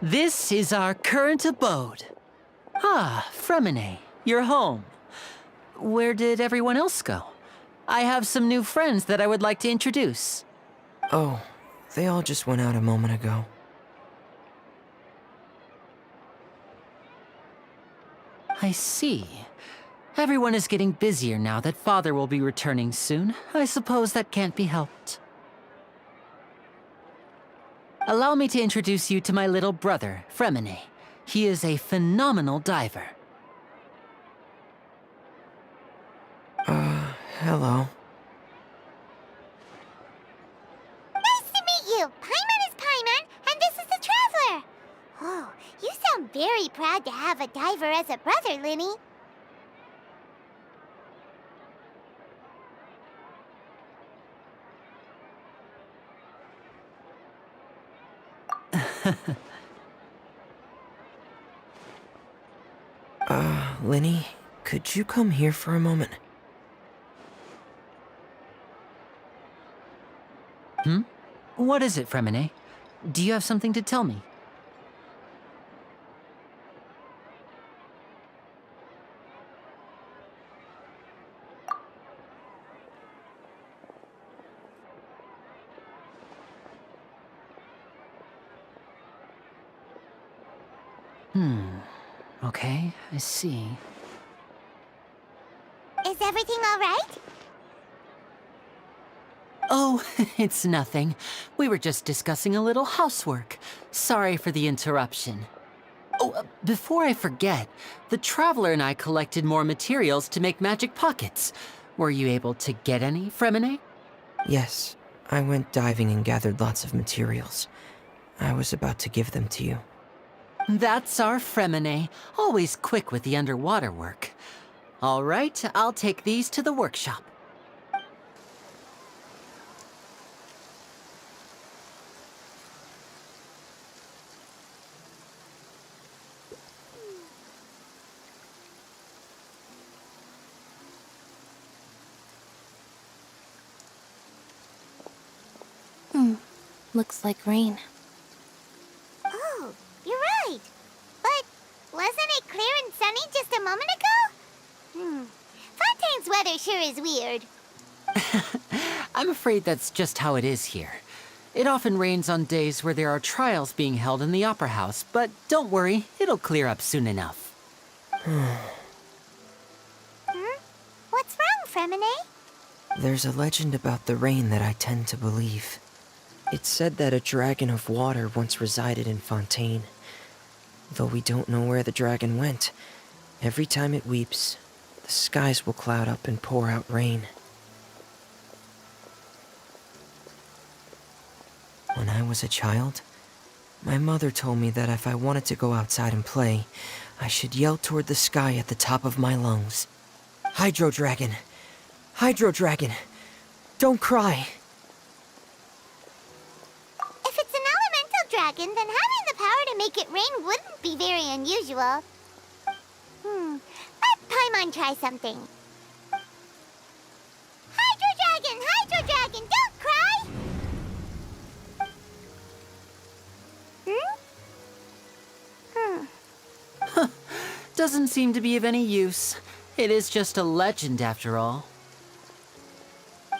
This is our current abode. Ah, Fremine, you're home. Where did everyone else go? I have some new friends that I would like to introduce.
Oh, they all just went out a moment ago.
I see. Everyone is getting busier now that Father will be returning soon. I suppose that can't be helped. Allow me to introduce you to my little brother, Fremine. He is a phenomenal diver.
Hello.
Nice to meet you. Paimon is Paimon, and this is the Traveler. Oh, you sound very proud to have a diver as a brother, Linny.
Linny, could you come here for a moment?
What is it, Fremine? Do you have something to tell me? Okay, I see.
Is everything all right?
Oh, it's nothing. We were just discussing a little housework. Sorry for the interruption. Oh, before I forget, the Traveler and I collected more materials to make magic pockets. Were you able to get any, Fremine?
Yes, I went diving and gathered lots of materials. I was about to give them to you.
That's our Fremine, always quick with the underwater work. All right, I'll take these to the workshop.
Looks like rain.
Oh, you're right. But wasn't it clear and sunny just a moment ago? Fontaine's weather sure is weird.
I'm afraid that's just how it is here. It often rains on days where there are trials being held in the Opera House, but don't worry, it'll clear up soon enough.
What's wrong, Fremine?
There's a legend about the rain that I tend to believe. It's said that a dragon of water once resided in Fontaine. Though we don't know where the dragon went, every time it weeps, the skies will cloud up and pour out rain. When I was a child, my mother told me that if I wanted to go outside and play, I should yell toward the sky at the top of my lungs. Hydro Dragon! Hydro Dragon! Don't cry!
If it's an elemental dragon, then having the power to make it rain wouldn't be very unusual. Let Paimon try something. Hydro Dragon, don't cry!
Doesn't seem to be of any use. It is just a legend after all.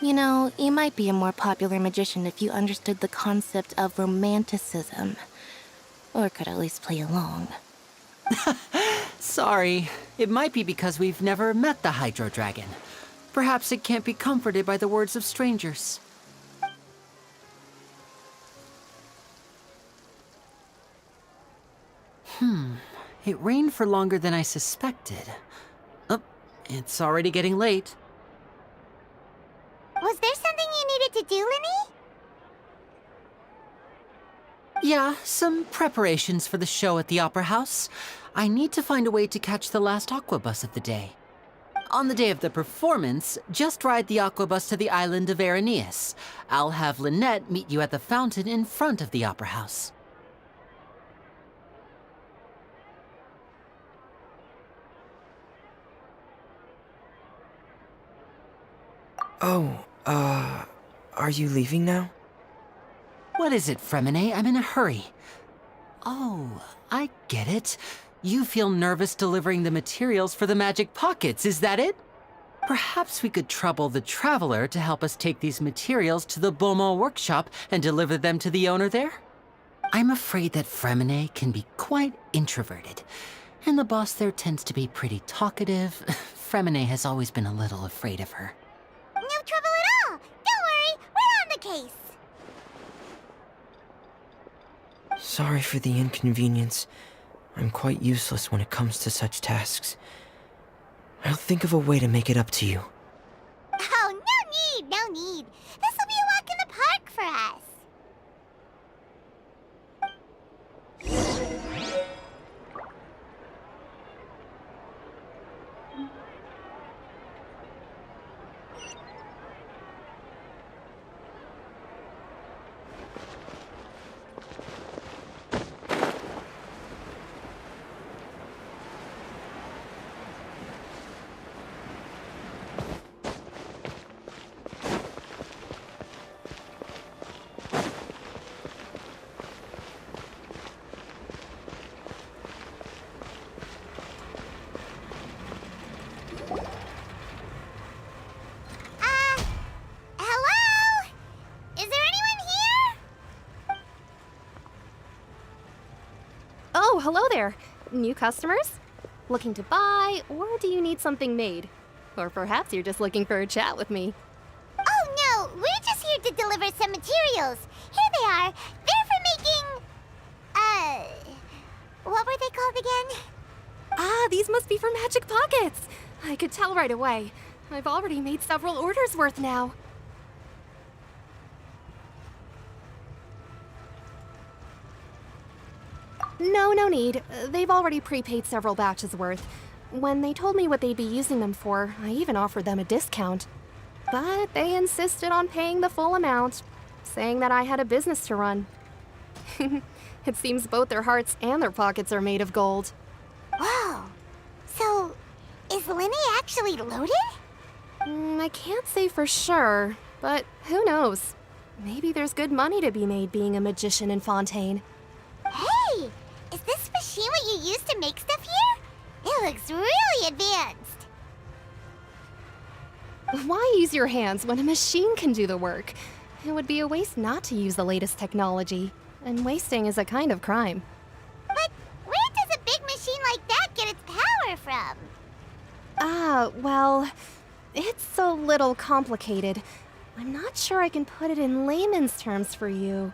You know, you might be a more popular magician if you understood the concept of romanticism. Or could at least play along.
Sorry. It might be because we've never met the Hydro Dragon. Perhaps it can't be comforted by the words of strangers. It rained for longer than I suspected. Oh, it's already getting late.
Was there something you needed to do, Linny?
Yeah, some preparations for the show at the Opera House. I need to find a way to catch the last aqua bus of the day. On the day of the performance, just ride the aqua bus to the island of Aeneas. I'll have Lynette meet you at the fountain in front of the Opera House.
Oh, are you leaving now?
What is it, Fremine? I'm in a hurry. Oh, I get it. You feel nervous delivering the materials for the magic pockets, is that it? Perhaps we could trouble the Traveler to help us take these materials to the Beaumont workshop and deliver them to the owner there? I'm afraid that Fremine can be quite introverted, and the boss there tends to be pretty talkative. Fremine has always been a little afraid of her.
No trouble at all. Don't worry, we're on the case.
Sorry for the inconvenience. I'm quite useless when it comes to such tasks. I'll think of a way to make it up to you.
Oh, no need. This will be a walk in the park for us.
Oh, hello there. New customers? Looking to buy, or do you need something made? Or perhaps you're just looking for a chat with me.
Oh no, we're just here to deliver some materials. Here they are. They're for making... what were they called again?
Ah, these must be for magic pockets. I could tell right away. I've already made several orders worth now. No need. They've already prepaid several batches worth. When they told me what they'd be using them for, I even offered them a discount. But they insisted on paying the full amount, saying that I had a business to run. It seems both their hearts and their pockets are made of gold.
Whoa. So, is Linny actually loaded?
I can't say for sure, but who knows? Maybe there's good money to be made being a magician in Fontaine.
Hey! Is this machine what you use to make stuff here? It looks really advanced.
Why use your hands when a machine can do the work? It would be a waste not to use the latest technology, and wasting is a kind of crime.
But where does a big machine like that get its power from?
Well, it's a little complicated. I'm not sure I can put it in layman's terms for you.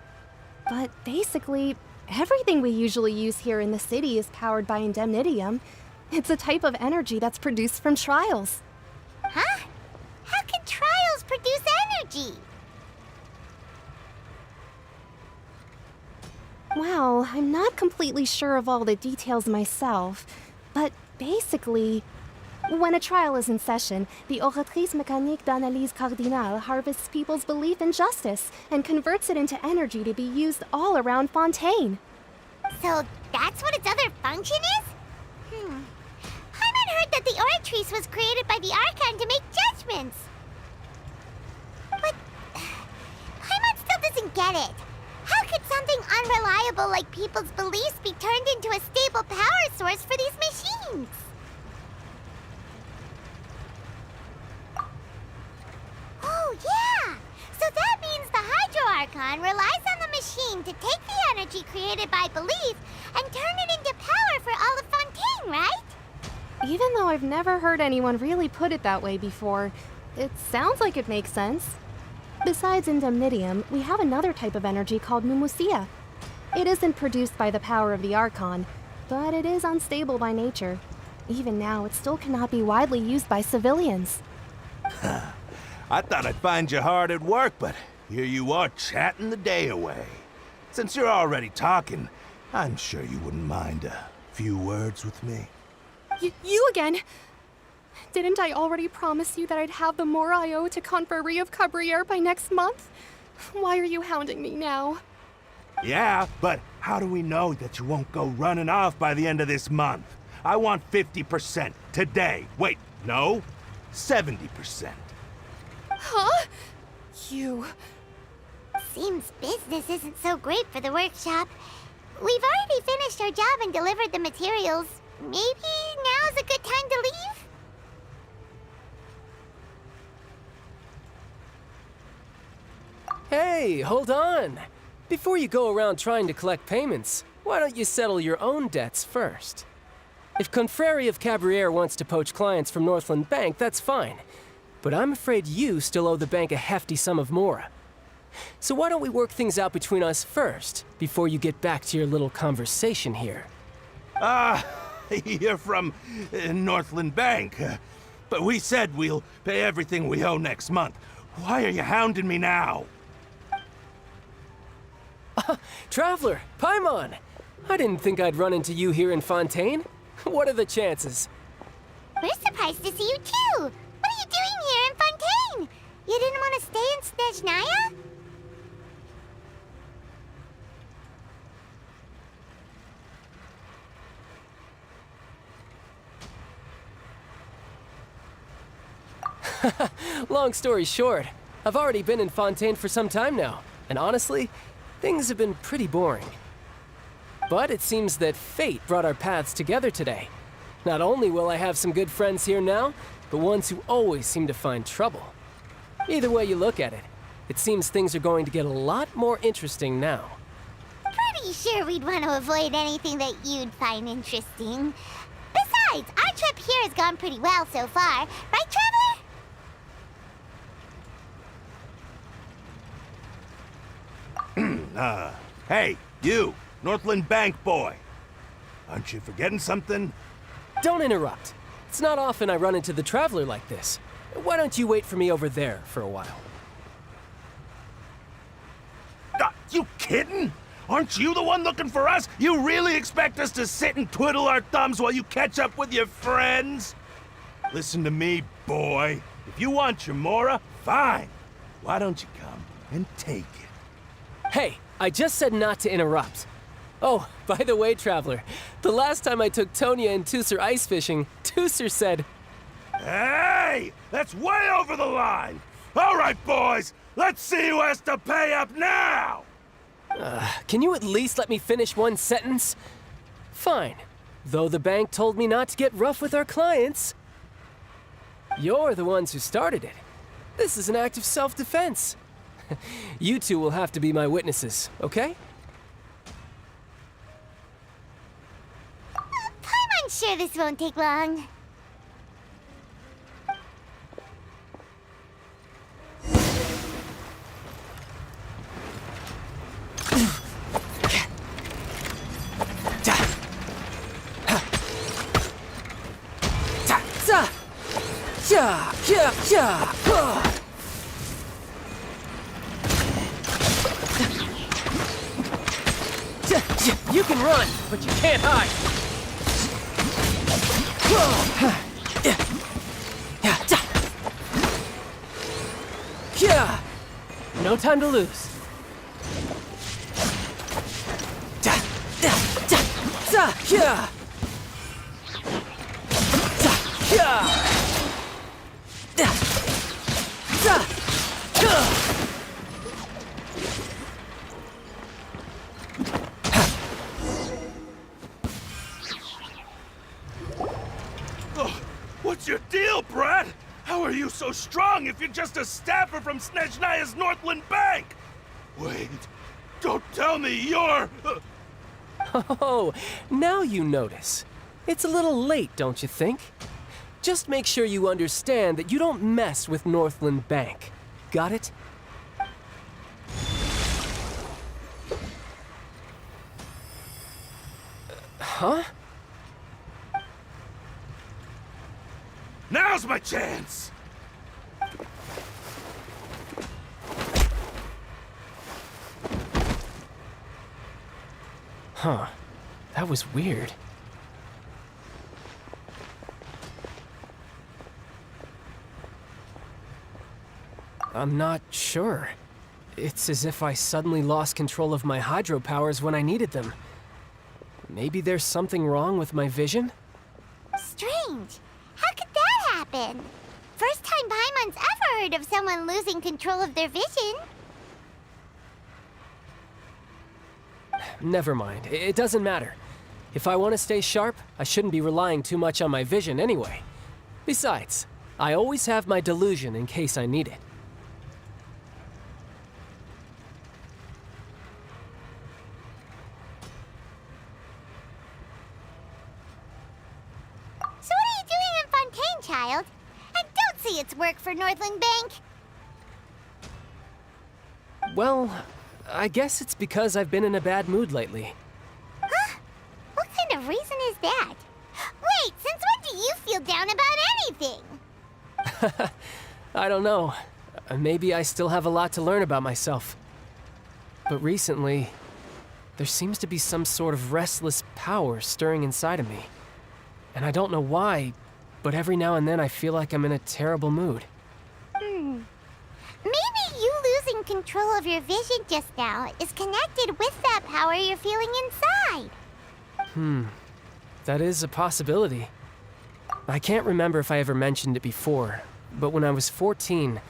But basically, everything we usually use here in the city is powered by indemnitium. It's a type of energy that's produced from trials.
Huh? How can trials produce energy?
Well, I'm not completely sure of all the details myself, but basically, when a trial is in session, the Oratrice Mécanique d'Analyse Cardinale harvests people's belief in justice and converts it into energy to be used all around Fontaine.
So that's what its other function is? Hyman heard that the Oratrice was created by the Archon to make judgments. But Hyman still doesn't get it. How could something unreliable like people's beliefs be turned into a stable power source for these machines? Oh, yeah! So that means the Hydro Archon relies on the machine to take the energy created by belief and turn it into power for all of Fontaine, right?
Even though I've never heard anyone really put it that way before, it sounds like it makes sense. Besides indemnitium, we have another type of energy called pneumosia. It isn't produced by the power of the Archon, but it is unstable by nature. Even now, it still cannot be widely used by civilians.
I thought I'd find you hard at work, but here you are chatting the day away. Since you're already talking, I'm sure you wouldn't mind a few words with me.
You again? Didn't I already promise you that I'd have the more I owe to Confrérie of Cabriere by next month? Why are you hounding me now?
Yeah, but how do we know that you won't go running off by the end of this month? I want 50% today. Wait, no, 70%.
Huh? You...
Seems business isn't so great for the workshop. We've already finished our job and delivered the materials. Maybe now's a good time to leave?
Hey, hold on! Before you go around trying to collect payments, why don't you settle your own debts first? If Confrérie of Cabriere wants to poach clients from Northland Bank, that's fine. But I'm afraid you still owe the bank a hefty sum of mora. So why don't we work things out between us first, before you get back to your little conversation here?
You're from Northland Bank. But we said we'll pay everything we owe next month. Why are you hounding me now?
Traveler, Paimon! I didn't think I'd run into you here in Fontaine. What are the chances?
We're surprised to see you too! What are you doing here in Fontaine? You didn't want to stay in Snezhnaya?
Long story short, I've already been in Fontaine for some time now, and honestly, things have been pretty boring. But it seems that fate brought our paths together today. Not only will I have some good friends here now, but ones who always seem to find trouble. Either way you look at it, it seems things are going to get a lot more interesting now.
Pretty pretty sure we'd want to avoid anything that you'd find interesting. Besides, our trip here has gone pretty well so far. Right, Traveler?
Hey, you, Northland Bank boy. Aren't you forgetting something?
Don't interrupt. It's not often I run into the Traveler like this. Why don't you wait for me over there for a while?
You kidding? Aren't you the one looking for us? You really expect us to sit and twiddle our thumbs while you catch up with your friends? Listen to me, boy. If you want your Mora, fine. Why don't you come and take it?
Hey, I just said not to interrupt. Oh, by the way, Traveler, the last time I took Tonya and Tusser ice fishing, Tusser said...
Hey! That's way over the line! All right, boys, let's see who has to pay up now!
Can you at least let me finish one sentence? Fine. Though the bank told me not to get rough with our clients. You're the ones who started it. This is an act of self-defense. You two will have to be my witnesses, okay?
I'm sure this won't take long.
You can run, but you can't hide. No time to lose.
What's your deal, Brad? How are you so strong if you're just a staffer from Snezhnaya's Northland Bank? Wait, don't tell me you're...
Oh, now you notice. It's a little late, don't you think? Just make sure you understand that you don't mess with Northland Bank. Got it? Huh?
Now's my chance!
Huh. That was weird. I'm not sure. It's as if I suddenly lost control of my hydro powers when I needed them. Maybe there's something wrong with my vision?
Strange. How could that happen? First time Paimon's ever heard of someone losing control of their vision.
Never mind. It doesn't matter. If I want to stay sharp, I shouldn't be relying too much on my vision anyway. Besides, I always have my delusion in case I need it.
So what are you doing in Fontaine, child? I don't see its work for Northland Bank.
Well, I guess it's because I've been in a bad mood lately.
Huh? What kind of reason is that? Wait, since when do you feel down about anything?
I don't know. Maybe I still have a lot to learn about myself. But recently, there seems to be some sort of restless power stirring inside of me. And I don't know why, but every now and then I feel like I'm in a terrible mood.
Maybe you losing control of your vision just now is connected with that power you're feeling inside.
That is a possibility. I can't remember if I ever mentioned it before, but when I was 14,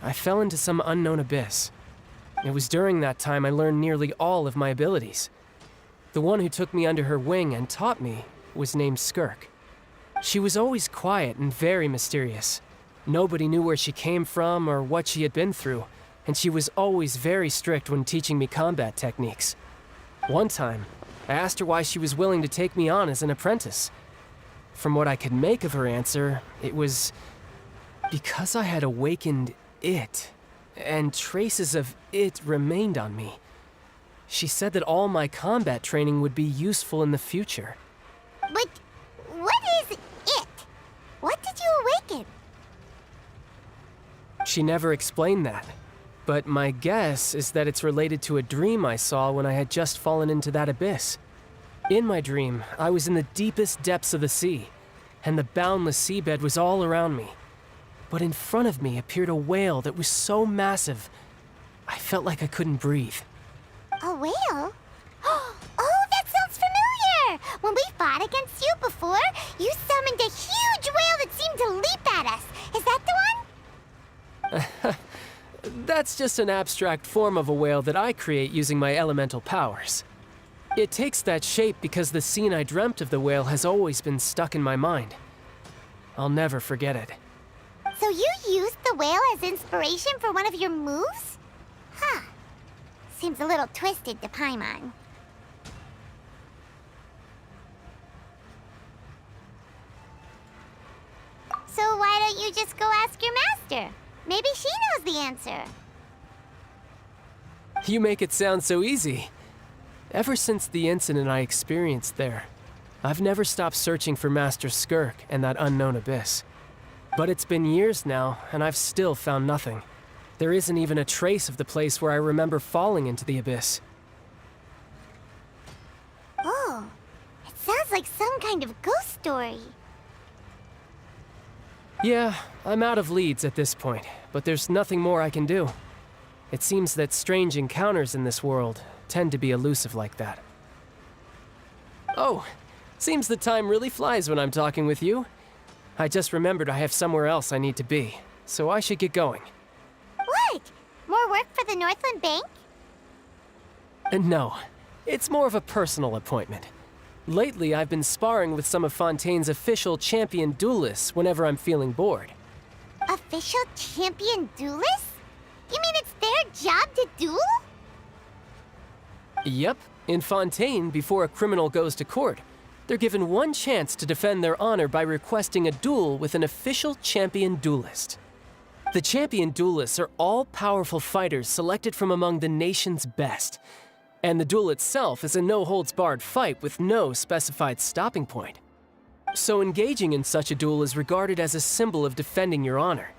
I fell into some unknown abyss. It was during that time I learned nearly all of my abilities. The one who took me under her wing and taught me was named Skirk. She was always quiet and very mysterious. Nobody knew where she came from or what she had been through, and she was always very strict when teaching me combat techniques. One time, I asked her why she was willing to take me on as an apprentice. From what I could make of her answer, it was because I had awakened it, and traces of it remained on me. She said that all my combat training would be useful in the future.
But what is it? What did you awaken?
She never explained that, but my guess is that it's related to a dream I saw when I had just fallen into that abyss. In my dream, I was in the deepest depths of the sea, and the boundless seabed was all around me. But in front of me appeared a whale that was so massive, I felt like I couldn't breathe.
A whale? Oh, that sounds familiar! When we fought against you before, you summoned a huge whale that seemed to leap at us. Is that the one?
That's just an abstract form of a whale that I create using my elemental powers. It takes that shape because the scene I dreamt of the whale has always been stuck in my mind. I'll never forget it.
So you used the whale as inspiration for one of your moves? Huh. Seems a little twisted to Paimon. So why don't you just go ask your master? Maybe she knows the answer.
You make it sound so easy. Ever since the incident I experienced there, I've never stopped searching for Master Skirk and that unknown abyss. But it's been years now, and I've still found nothing. There isn't even a trace of the place where I remember falling into the abyss.
Oh, it sounds like some kind of ghost story.
Yeah, I'm out of leads at this point, but there's nothing more I can do. It seems that strange encounters in this world tend to be elusive like that. Oh, seems the time really flies when I'm talking with you. I just remembered I have somewhere else I need to be, so I should get going.
What? More work for the Northland Bank?
No, it's more of a personal appointment. Lately, I've been sparring with some of Fontaine's official champion duelists whenever I'm feeling bored.
Official champion duelists? You mean it's their job to duel?
Yep, in Fontaine, before a criminal goes to court, they're given one chance to defend their honor by requesting a duel with an official champion duelist. The champion duelists are all-powerful fighters selected from among the nation's best. And the duel itself is a no-holds-barred fight with no specified stopping point. So engaging in such a duel is regarded as a symbol of defending your honor.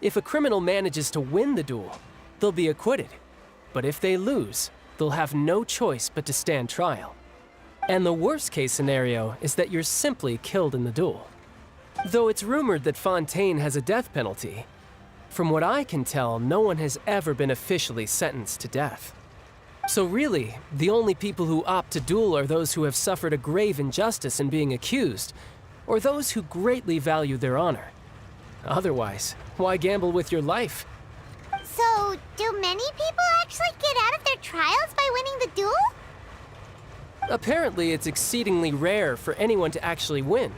If a criminal manages to win the duel, they'll be acquitted. But if they lose, they'll have no choice but to stand trial. And the worst-case scenario is that you're simply killed in the duel. Though it's rumored that Fontaine has a death penalty, from what I can tell, no one has ever been officially sentenced to death. So really, the only people who opt to duel are those who have suffered a grave injustice in being accused, or those who greatly value their honor. Otherwise, why gamble with your life?
So, do many people actually get out of their trials by winning the duel?
Apparently, it's exceedingly rare for anyone to actually win.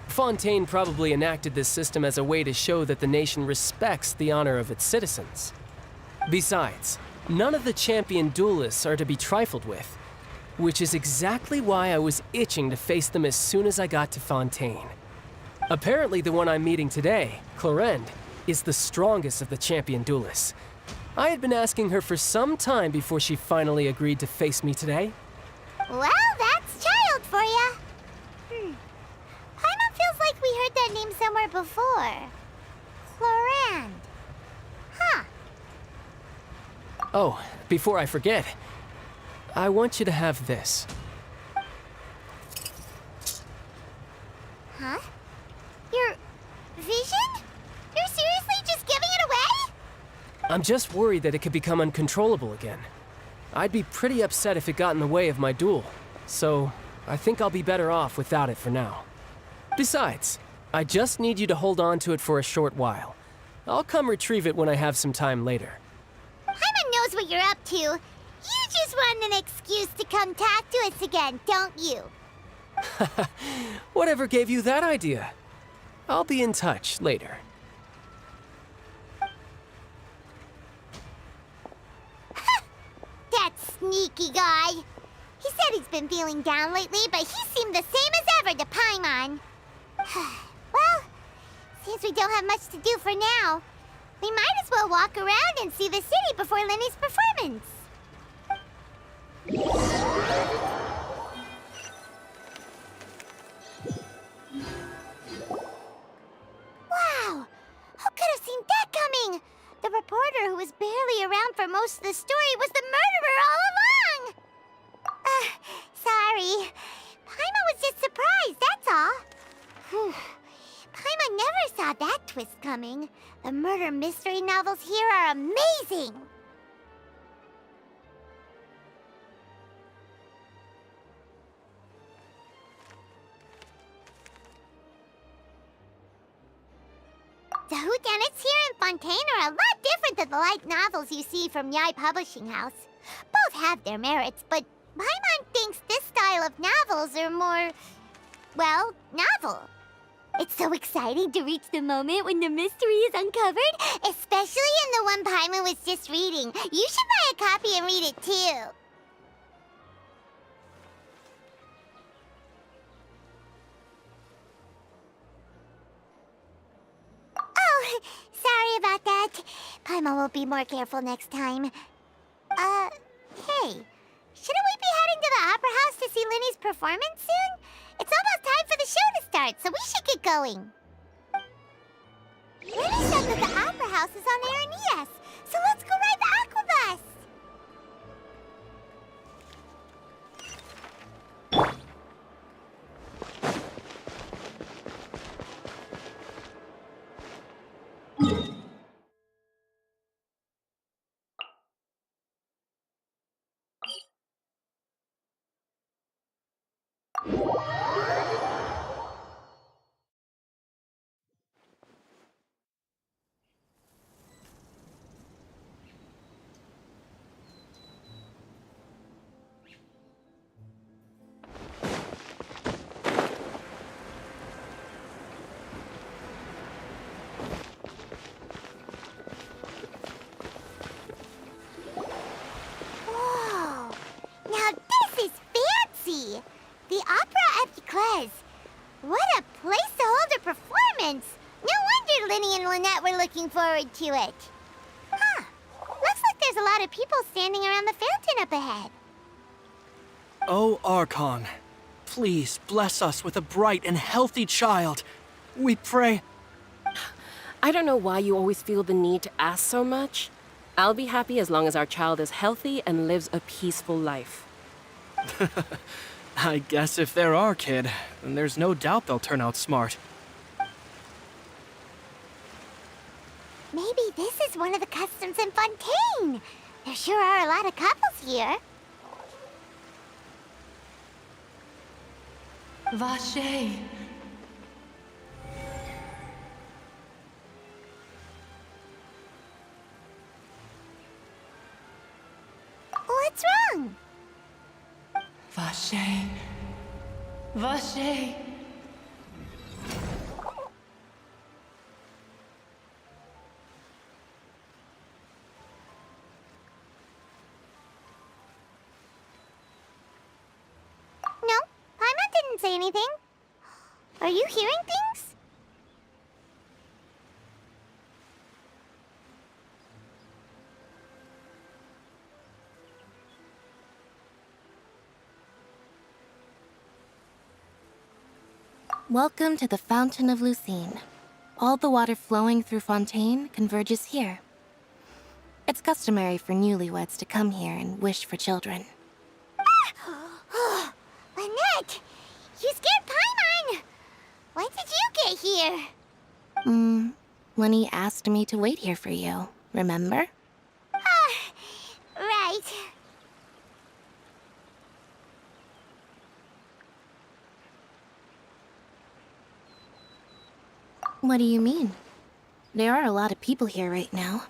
Fontaine probably enacted this system as a way to show that the nation respects the honor of its citizens. Besides, none of the champion duelists are to be trifled with, which is exactly why I was itching to face them as soon as I got to Fontaine. Apparently, the one I'm meeting today, Clorinde, is the strongest of the champion duelists. I had been asking her for some time before she finally agreed to face me today.
Well, that's child for ya. Paimon feels like we heard that name somewhere before. Clorinde. Huh.
Oh, before I forget, I want you to have this.
Huh? Your vision? You're seriously just giving it away?
I'm just worried that it could become uncontrollable again. I'd be pretty upset if it got in the way of my duel, so I think I'll be better off without it for now. Besides, I just need you to hold on to it for a short while. I'll come retrieve it when I have some time later.
Paimon knows what you're up to. You just want an excuse to come talk to us again, don't you?
Whatever gave you that idea? I'll be in touch later.
That sneaky guy. He said he's been feeling down lately, but he seemed the same as ever to Paimon. Well, since we don't have much to do for now, we might as well walk around and see the city before Lenny's performance. Wow! Who could have seen that coming? The reporter who was barely around for most of the story was the murderer all along! Sorry. Paimon was just surprised, that's all. Whew. Paimon never saw that twist coming. The murder mystery novels here are amazing! The whodunits here in Fontaine are a lot different than the light novels you see from Yai Publishing House. Both have their merits, but Paimon thinks this style of novels are more, well, novel. It's so exciting to reach the moment when the mystery is uncovered, especially in the one Paimon was just reading. You should buy a copy and read it too. Oh, sorry about that. Paimon will be more careful next time. Hey, shouldn't we be heading to the Opera House to see Linny's performance soon? It's almost time for the show to start, so we should get going. Linny said that the Opera House is on Aranias, so let's go ride the Aquabus! The Opera Epiclese. What a place to hold a performance! No wonder Linny and Lynette were looking forward to it. Huh. Looks like there's a lot of people standing around the fountain up ahead.
Oh, Archon, please bless us with a bright and healthy child. We pray.
I don't know why you always feel the need to ask so much. I'll be happy as long as our child is healthy and lives a peaceful life.
I guess if they're our kid, then there's no doubt they'll turn out smart.
Maybe this is one of the customs in Fontaine. There sure are a lot of couples here.
Vache.
What's wrong?
Vache. Vache.
No, Paimon didn't say anything. Are you hearing things?
Welcome to the Fountain of Lucine. All the water flowing through Fontaine converges here. It's customary for newlyweds to come here and wish for children.
Lynette! You scared Paimon! When did you get here?
Lenny asked me to wait here for you, remember?
Right.
What do you mean? There are a lot of people here right now.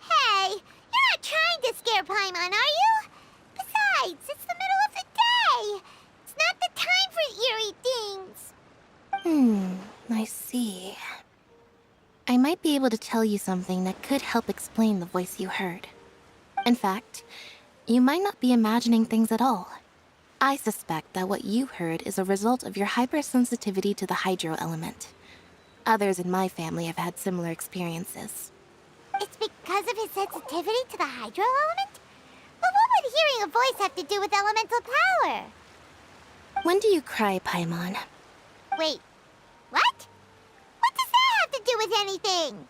Hey, you're not trying to scare Paimon, are you? Besides,
might be able to tell you something that could help explain the voice you heard. In fact, you might not be imagining things at all. I suspect that what you heard is a result of your hypersensitivity to the hydro element. Others in my family have had similar experiences.
It's because of his sensitivity to the hydro element? But what would hearing a voice have to do with elemental power?
When do you cry, Paimon?
Wait, what? What does that have to do with anything?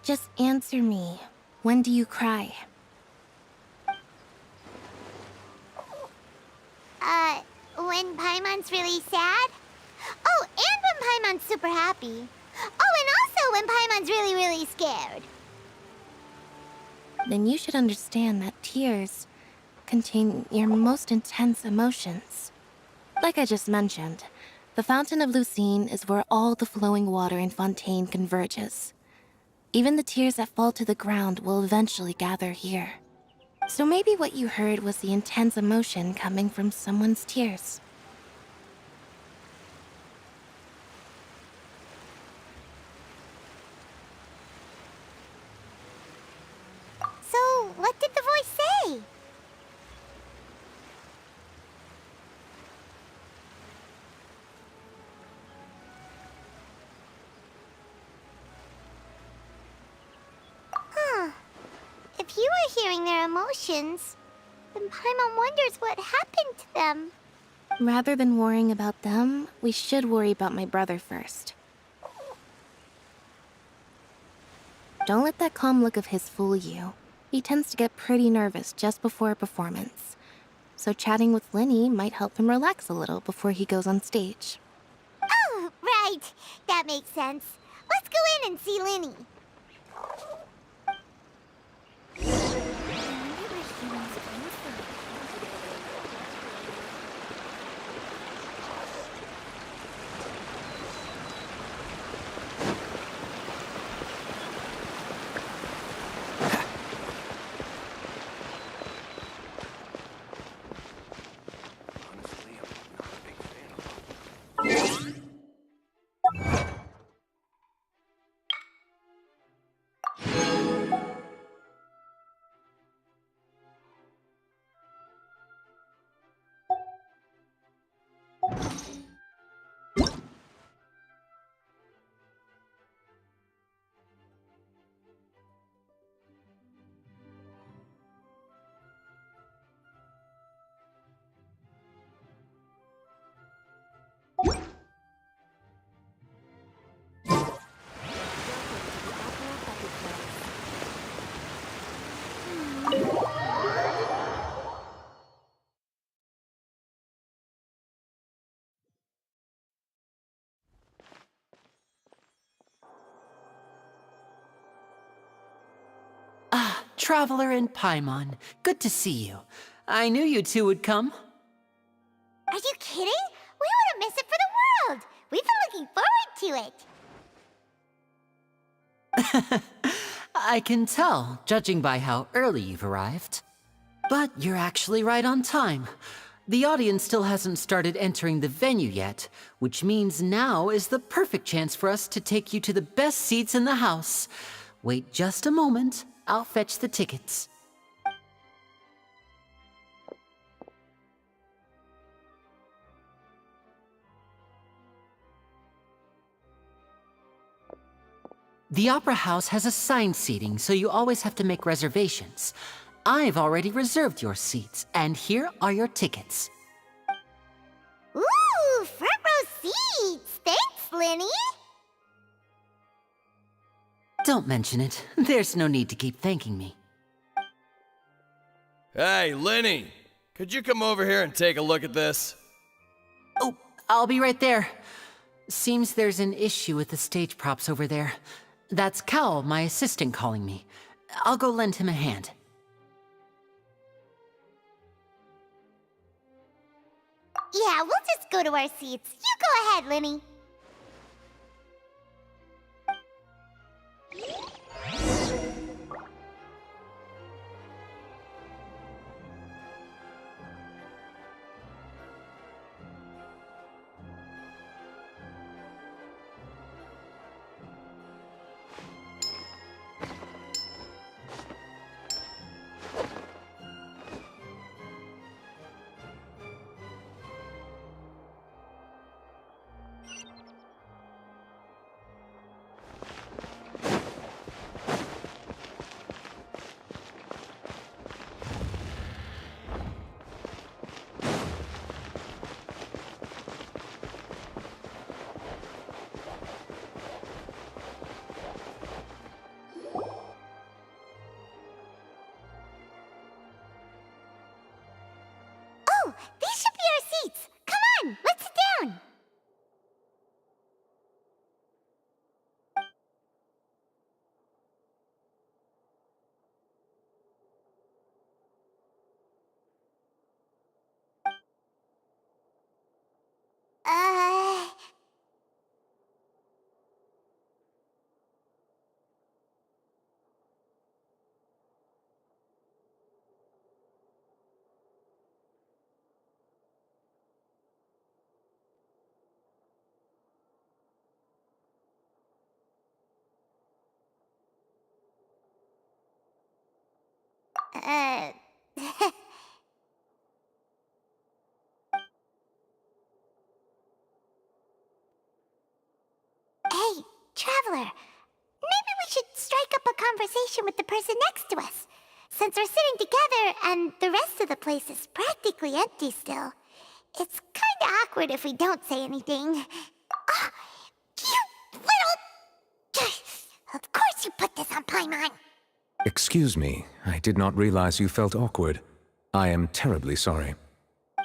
Just answer me. When do you cry?
When Paimon's really sad? Oh, and when Paimon's super happy. Oh, and also when Paimon's really, really scared.
Then you should understand that tears contain your most intense emotions. Like I just mentioned, the Fountain of Lucine is where all the flowing water in Fontaine converges. Even the tears that fall to the ground will eventually gather here. So maybe what you heard was the intense emotion coming from someone's tears.
So, what did the voice say? Huh. If you were hearing their emotions, then Paimon wonders what happened to them.
Rather than worrying about them, we should worry about my brother first. Don't let that calm look of his fool you. He tends to get pretty nervous just before a performance. So chatting with Linny might help him relax a little before he goes on stage.
Oh, right. That makes sense. Let's go in and see Linny.
Traveler and Paimon, good to see you. I knew you two would come.
Are you kidding? We wouldn't miss it for the world. We've been looking forward to it.
I can tell, judging by how early you've arrived. But you're actually right on time. The audience still hasn't started entering the venue yet, which means now is the perfect chance for us to take you to the best seats in the house. Wait just a moment. I'll fetch the tickets. The Opera House has assigned seating, so you always have to make reservations. I've already reserved your seats, and here are your tickets.
Ooh, front row seats! Thanks, Linny!
Don't mention it. There's no need to keep thanking me.
Hey, Linny! Could you come over here and take a look at this?
Oh, I'll be right there. Seems there's an issue with the stage props over there. That's Cal, my assistant, calling me. I'll go lend him a hand.
Yeah, we'll just go to our seats. You go ahead, Linny. these should be our seats. Come on, let's sit down. Uh... Uh... Hey, Traveler. Maybe we should strike up a conversation with the person next to us. Since we're sitting together and the rest of the place is practically empty still, it's kinda awkward if we don't say anything. Oh, you little... Of course you put this on Paimon.
Excuse me, I did not realize you felt awkward. I am terribly sorry.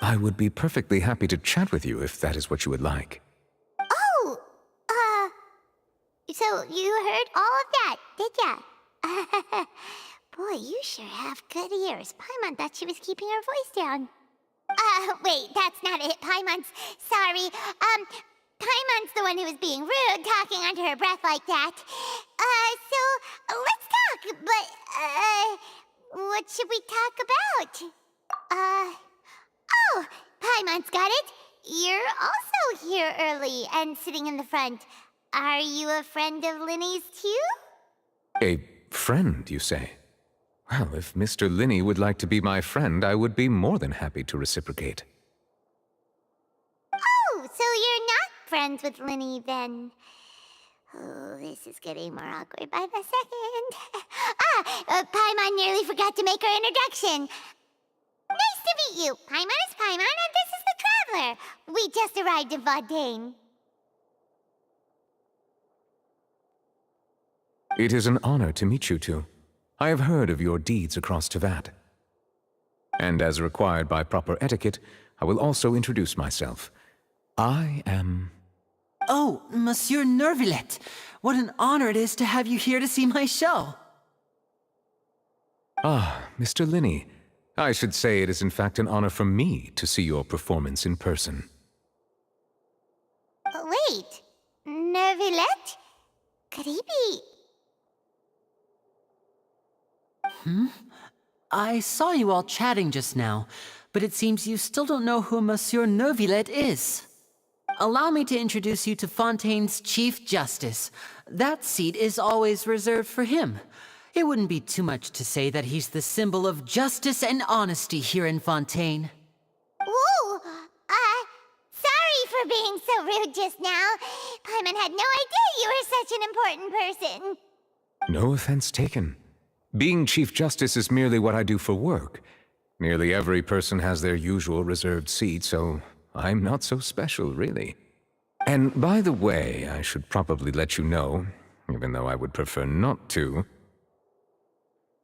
I would be perfectly happy to chat with you if that is what you would like.
Oh, so you heard all of that, did ya? Boy, you sure have good ears. Paimon thought she was keeping her voice down. Wait, that's not it. Paimon's... Sorry. Paimon's the one who was being rude, talking under her breath like that. So, let's talk, but, what should we talk about? Oh, Paimon's got it. You're also here early and sitting in the front. Are you a friend of Linny's too?
A friend, you say? Well, if Mr. Linny would like to be my friend, I would be more than happy to reciprocate.
Oh, so you're not friends with Linny then? Oh, this is getting more awkward by the second. Paimon nearly forgot to make her introduction. Nice to meet you. Paimon is Paimon, and this is the Traveler. We just arrived in Fontaine.
It is an honor to meet you two. I have heard of your deeds across Tevat. And as required by proper etiquette, I will also introduce myself. I am...
Oh, Monsieur Nervillet! What an honor it is to have you here to see my show!
Ah, Mr. Linny. I should say it is in fact an honor for me to see your performance in person.
Wait, Nervillet? Could he be...
I saw you all chatting just now, but it seems you still don't know who Monsieur Nervillet is. Allow me to introduce you to Fontaine's Chief Justice. That seat is always reserved for him. It wouldn't be too much to say that he's the symbol of justice and honesty here in Fontaine.
Whoa! Sorry for being so rude just now. Paimon had no idea you were such an important person.
No offense taken. Being Chief Justice is merely what I do for work. Nearly every person has their usual reserved seat, so I'm not so special, really. And by the way, I should probably let you know, even though I would prefer not to,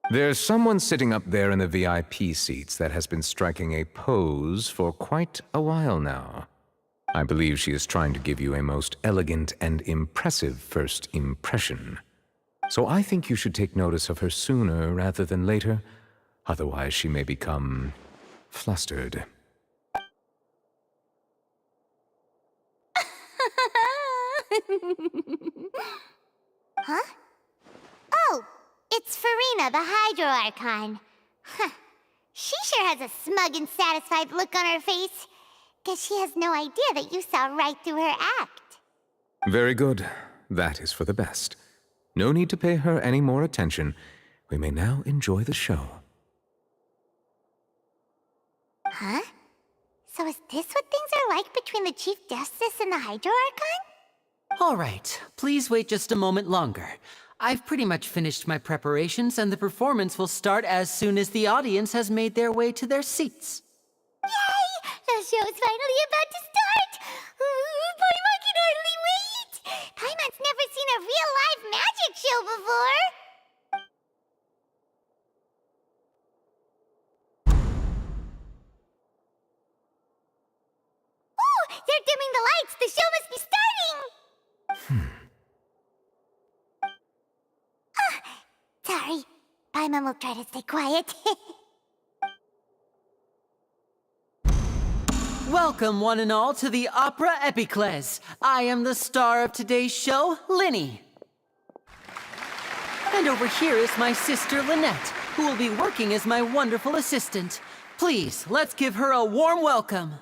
there's someone sitting up there in the VIP seats that has been striking a pose for quite a while now. I believe she is trying to give you a most elegant and impressive first impression. So I think you should take notice of her sooner rather than later, otherwise she may become flustered.
Huh? Oh, it's Farina, the Hydro Archon. Huh. She sure has a smug and satisfied look on her face. Guess she has no idea that you saw right through her act.
Very good. That is for the best. No need to pay her any more attention. We may now enjoy the show.
Huh? So is this what things are like between the Chief Justice and the Hydro Archon?
All right, please wait just a moment longer. I've pretty much finished my preparations, and the performance will start as soon as the audience has made their way to their seats.
Yay! The show's finally about to start! Paimon can hardly wait! Paimon's never seen a real live magic show before! dimming the lights. The show must be starting. Sorry. Paimon will try to stay quiet.
Welcome, one and all, to the Opera Epiclese. I am the star of today's show, Linny. And over here is my sister, Lynette, who will be working as my wonderful assistant. Please, let's give her a warm welcome.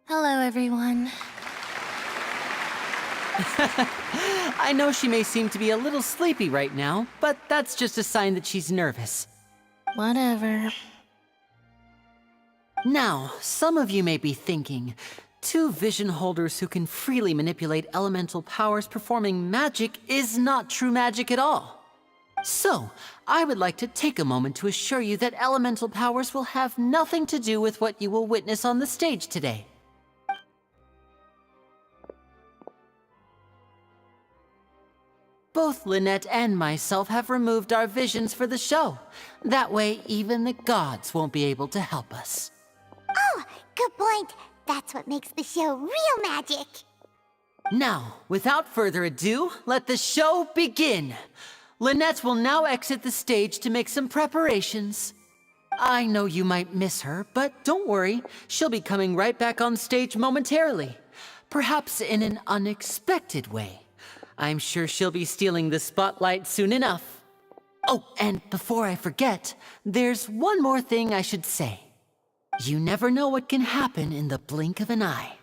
Hello, everyone.
I know she may seem to be a little sleepy right now, but that's just a sign that she's nervous.
Whatever.
Now, some of you may be thinking, two vision holders who can freely manipulate elemental powers performing magic is not true magic at all. So, I would like to take a moment to assure you that elemental powers will have nothing to do with what you will witness on the stage today. Both Lynette and myself have removed our visions for the show. That way, even the gods won't be able to help us.
Oh, good point. That's what makes the show real magic.
Now, without further ado, let the show begin. Lynette will now exit the stage to make some preparations. I know you might miss her, but don't worry. She'll be coming right back on stage momentarily. Perhaps in an unexpected way. I'm sure she'll be stealing the spotlight soon enough. Oh, and before I forget, there's one more thing I should say. You never know what can happen in the blink of an eye.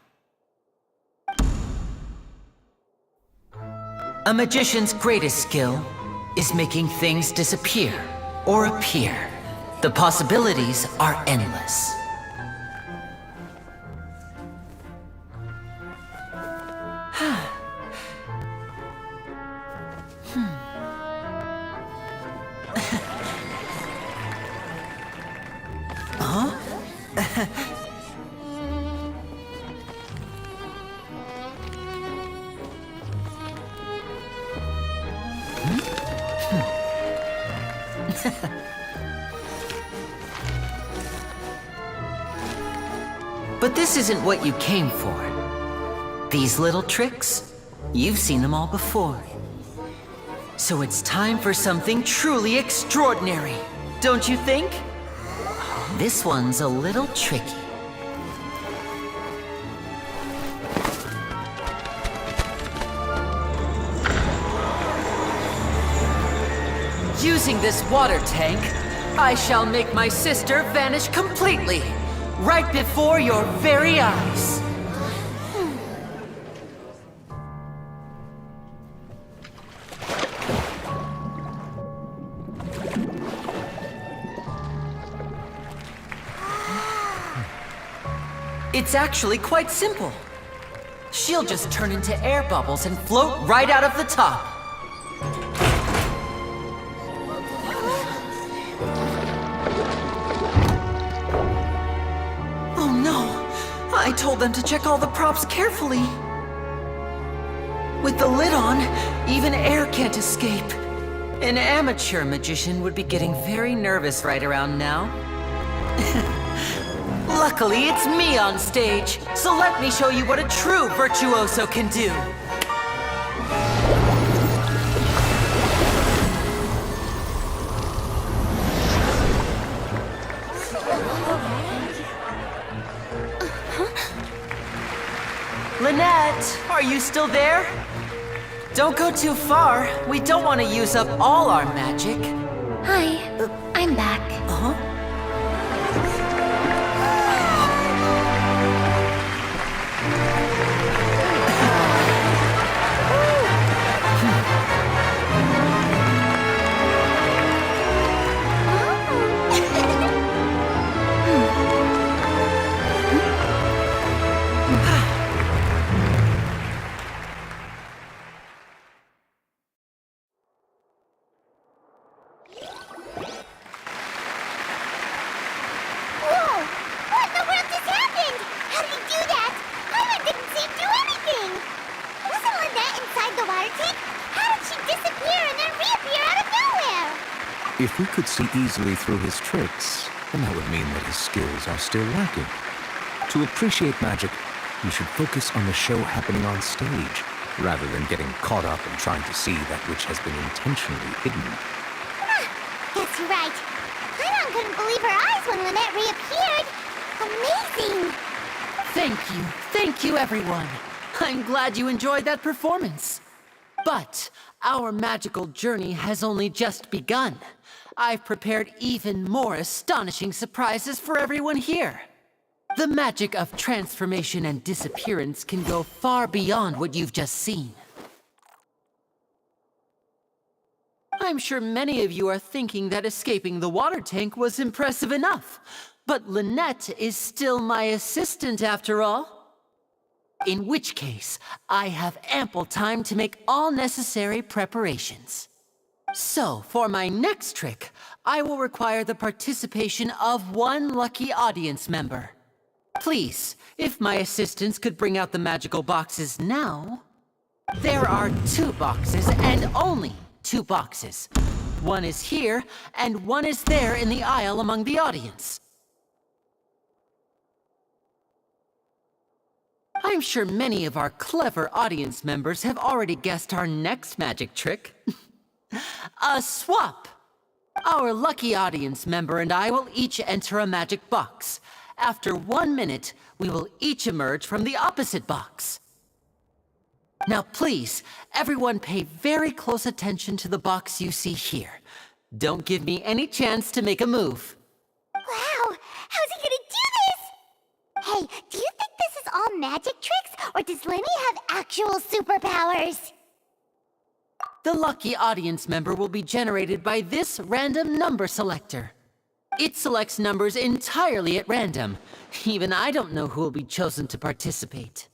A magician's greatest skill is making things disappear or appear. The possibilities are endless. But this isn't what you came for. These little tricks, you've seen them all before. So it's time for something truly extraordinary, don't you think? This one's a little tricky. Using this water tank, I shall make my sister vanish completely, right before your very eyes. It's actually quite simple. She'll just turn into air bubbles and float right out of the top. Oh no! I told them to check all the props carefully. With the lid on, even air can't escape. An amateur magician would be getting very nervous right around now. Luckily, it's me on stage, so let me show you what a true virtuoso can do. Lynette, are you still there? Don't go too far. We don't want to use up all our magic.
Hi, I'm back.
Uh-huh.
If we could see easily through his tricks, then that would mean that his skills are still lacking. To appreciate magic, you should focus on the show happening on stage, rather than getting caught up in trying to see that which has been intentionally hidden.
Guess you're right. Paimon couldn't believe her eyes when Lynette reappeared. Amazing!
Thank you everyone. I'm glad you enjoyed that performance. But our magical journey has only just begun. I've prepared even more astonishing surprises for everyone here. The magic of transformation and disappearance can go far beyond what you've just seen. I'm sure many of you are thinking that escaping the water tank was impressive enough, but Lynette is still my assistant after all. In which case, I have ample time to make all necessary preparations. So, for my next trick, I will require the participation of one lucky audience member. Please, if my assistants could bring out the magical boxes now. There are 2 boxes, and only 2 boxes. One is here, and one is there in the aisle among the audience. I'm sure many of our clever audience members have already guessed our next magic trick. A swap! Our lucky audience member and I will each enter a magic box. After 1 minute, we will each emerge from the opposite box. Now please, everyone pay very close attention to the box you see here. Don't give me any chance to make a move.
Wow! How's he gonna do this? Hey, do you think this is all magic tricks, or does Lenny have actual superpowers?
The lucky audience member will be generated by this random number selector. It selects numbers entirely at random. Even I don't know who will be chosen to participate.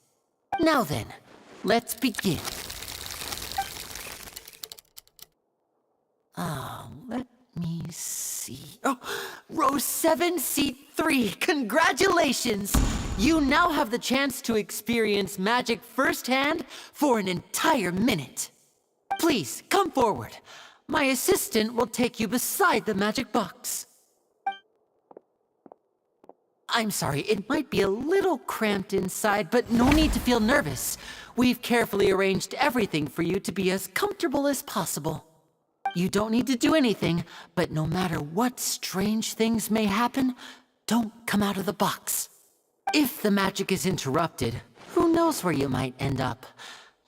Now then, let's begin. Let me see. Oh, row 7, seat 3. Congratulations! You now have the chance to experience magic firsthand for an entire minute. Please, come forward. My assistant will take you beside the magic box. I'm sorry, it might be a little cramped inside, but no need to feel nervous. We've carefully arranged everything for you to be as comfortable as possible. You don't need to do anything, but no matter what strange things may happen, don't come out of the box. If the magic is interrupted, who knows where you might end up?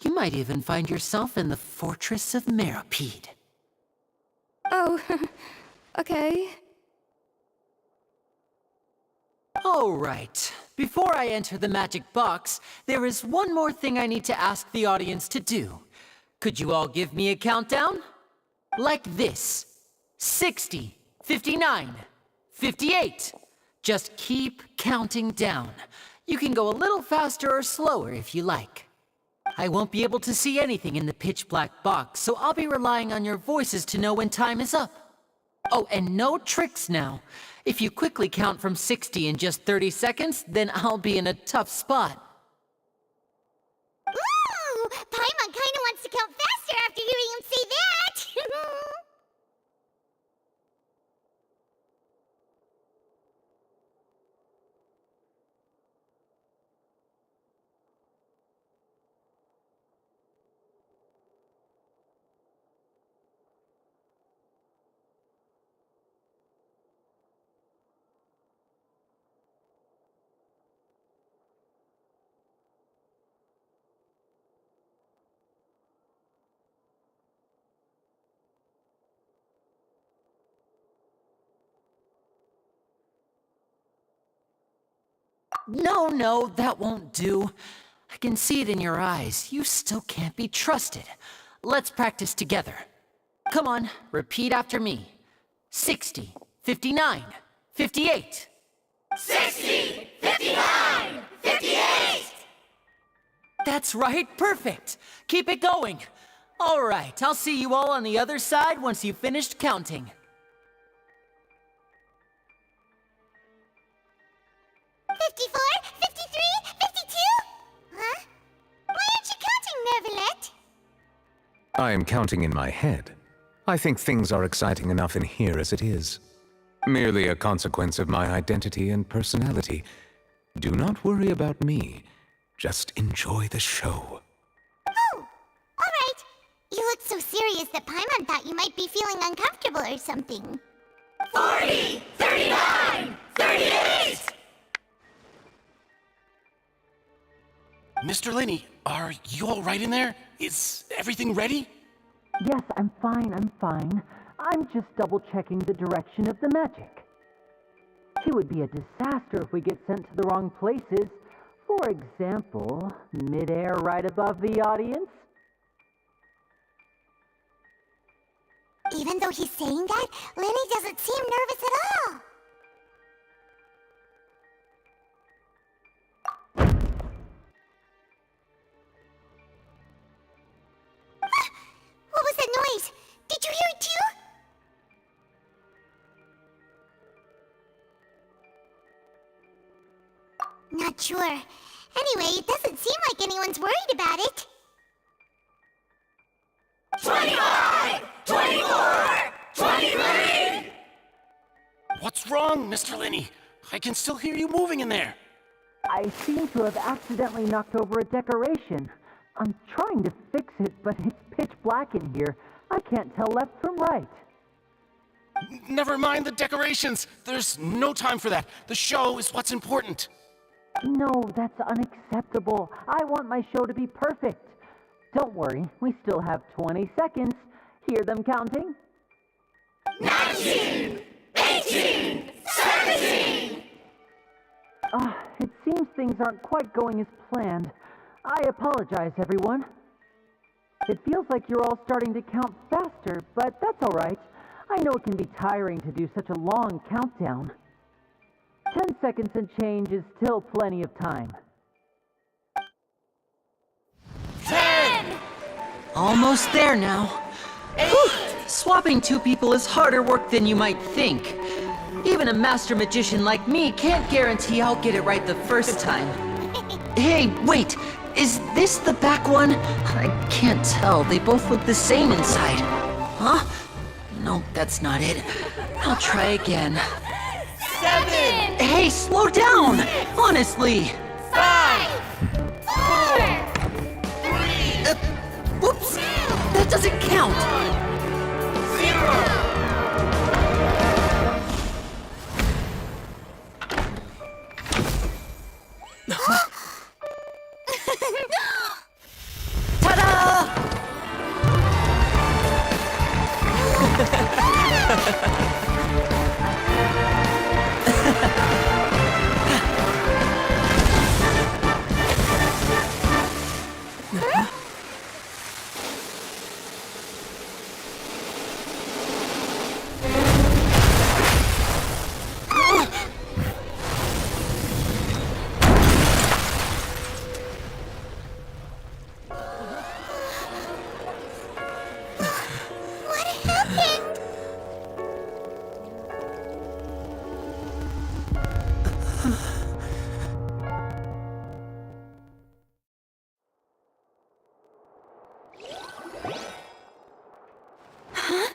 You might even find yourself in the Fortress of Meropide.
Oh, okay.
All right. Before I enter the magic box, there is one more thing I need to ask the audience to do. Could you all give me a countdown? Like this. 60, 59, 58. Just keep counting down. You can go a little faster or slower if you like. I won't be able to see anything in the pitch black box, so I'll be relying on your voices to know when time is up. Oh, and no tricks now. If you quickly count from 60 in just 30 seconds, then I'll be in a tough spot.
Ooh! Paimon kinda wants to count faster after hearing him say that!
No, that won't do. I can see it in your eyes. You still can't be trusted. Let's practice together. Come on, repeat after me. 60, 59, 58.
60, 59, 58!
That's right, perfect. Keep it going. All right, I'll see you all on the other side once you've finished counting.
54, 53, 52? Huh? Why aren't you counting, Neverlet?
I am counting in my head. I think things are exciting enough in here as it is. Merely a consequence of my identity and personality. Do not worry about me. Just enjoy the show.
Oh, all right. You look so serious that Paimon thought you might be feeling uncomfortable or something.
40, 39, 38!
Mr. Linney, are you all right in there? Is everything ready?
Yes, I'm fine. I'm just double-checking the direction of the magic. It would be a disaster if we get sent to the wrong places. For example, mid-air right above the audience.
Even though he's saying that, Lenny doesn't seem nervous at all. What was that noise? Did you hear it too? Not sure. Anyway, it doesn't seem like anyone's worried about it.
25, 24, 23!
What's wrong, Mr. Linney? I can still hear you moving in there.
I seem to have accidentally knocked over a decoration. I'm trying to fix it, but it's pitch black in here. I can't tell left from right.
Never mind the decorations. There's no time for that. The show is what's important.
No, that's unacceptable. I want my show to be perfect. Don't worry, we still have 20 seconds. Hear them counting?
19, 18, 17!
It seems things aren't quite going as planned. I apologize, everyone. It feels like you're all starting to count faster, but that's all right. I know it can be tiring to do such a long countdown. 10 seconds and change is still plenty of time.
10!
Almost there now.
Whew.
Swapping two people is harder work than you might think. Even a master magician like me can't guarantee I'll get it right the first time. Hey, wait! Is this the back one? I can't tell. They both look the same inside. Huh? No, that's not it. I'll try again.
7!
Hey, slow down! Honestly!
5! 4! 3!
Whoops! That doesn't count!
0!
Ta-da!
What happened? Huh?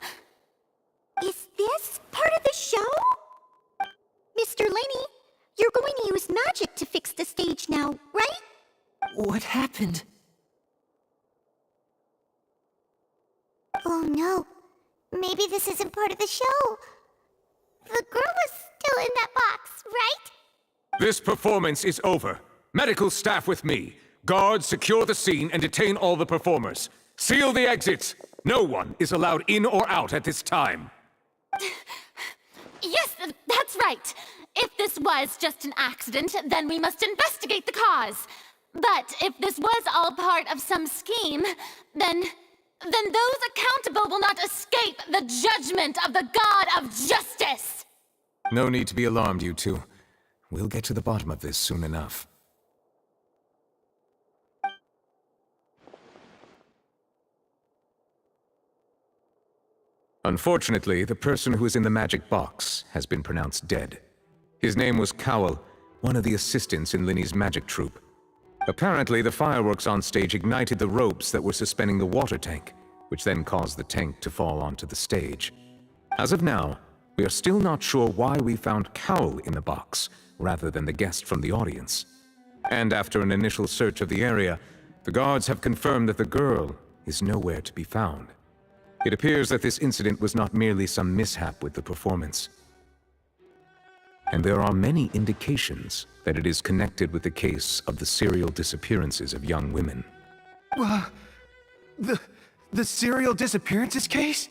Is this part of the show? Mr. Laney, you're going to use magic to fix the stage now, right?
What happened?
Oh no. Maybe this isn't part of the show. The girl was still in that box, right?
This performance is over. Medical staff with me. Guards, secure the scene and detain all the performers. Seal the exits. No one is allowed in or out at this time.
Yes, that's right. If this was just an accident, then we must investigate the cause. But if this was all part of some scheme, then those accountable will not escape the judgment of the God of Justice!
No need to be alarmed, you two. We'll get to the bottom of this soon enough. Unfortunately, the person who is in the magic box has been pronounced dead. His name was Cowell, one of the assistants in Linny's magic troupe. Apparently, the fireworks on stage ignited the ropes that were suspending the water tank, which then caused the tank to fall onto the stage. As of now, We are still not sure why we found Cowl in the box, rather than the guest from the audience. And after an initial search of the area, the guards have confirmed that the girl is nowhere to be found. It appears that this incident was not merely some mishap with the performance. And there are many indications that it is connected with the case of the serial disappearances of young women.
The serial disappearances case?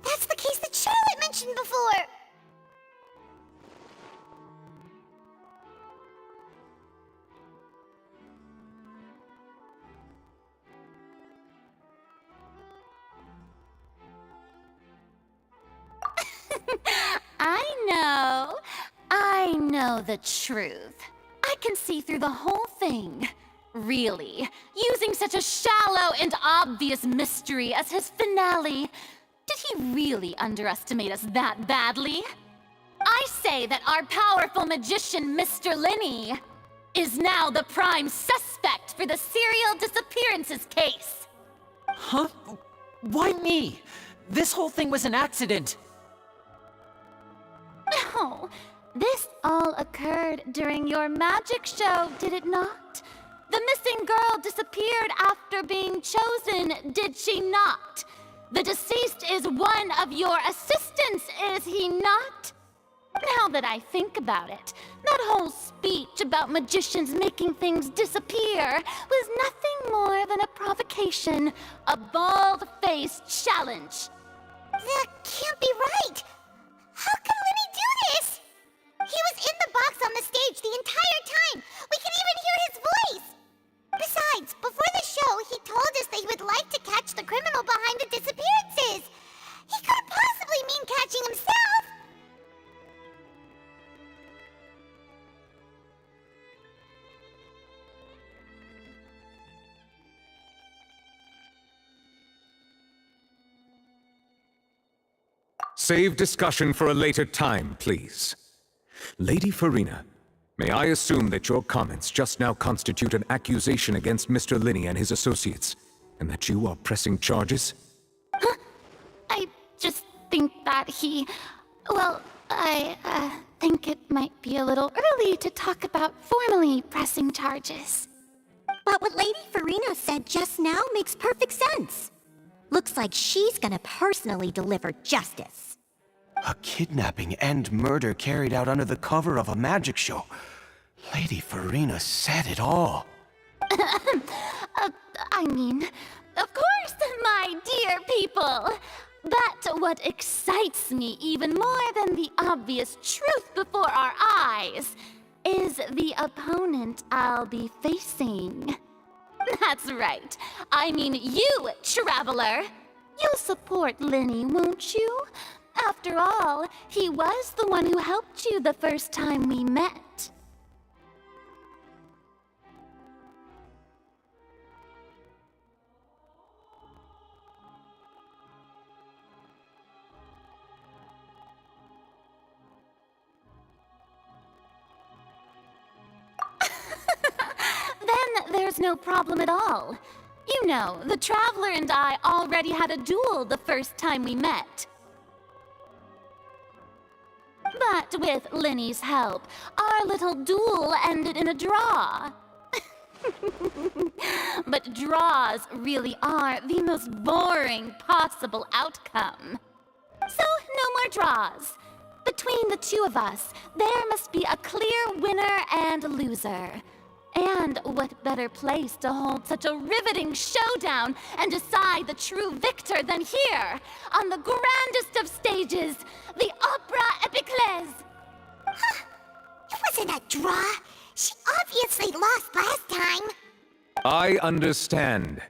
That's the case that Charlotte mentioned before!
I know the truth. I can see through the whole thing. Really, using such a shallow and obvious mystery as his finale. Did he really underestimate us that badly? I say that our powerful magician, Mr. Linney, is now the prime suspect for the serial disappearances case.
Huh? Why me? This whole thing was an accident.
No, this all occurred during your magic show, did it not? The missing girl disappeared after being chosen, did she not? The deceased is one of your assistants, is he not? Now that I think about it, that whole speech about magicians making things disappear was nothing more than a provocation, a bald-faced challenge.
That can't be right! How can Lenny do this? He was in the box on the stage the entire time! We can even hear his voice! Besides, before the show, he told us that he would like to catch the criminal behind the disappearances! He couldn't possibly mean catching himself!
Save discussion for a later time, please. Lady Farina, may I assume that your comments just now constitute an accusation against Mr. Linney and his associates, and that you are pressing charges?
I just think that well, I think it might be a little early to talk about formally pressing charges.
But what Lady Farina said just now makes perfect sense. Looks like she's gonna personally deliver justice.
A kidnapping and murder carried out under the cover of a magic show. Lady Farina said it all.
I mean, of course, my dear people. But what excites me even more than the obvious truth before our eyes is the opponent I'll be facing. That's right. I mean you, Traveler. You'll support Linney, won't you? After all, he was the one who helped you the first time we met. Then there's no problem at all. You know, the Traveler and I already had a duel the first time we met. But with Linney's help, our little duel ended in a draw. But draws really are the most boring possible outcome. So, no more draws. Between the two of us, there must be a clear winner and loser. And what better place to hold such a riveting showdown and decide the true victor than here, on the grandest of stages, the Opera Epiclese?
It wasn't a draw. She obviously lost last time.
I understand.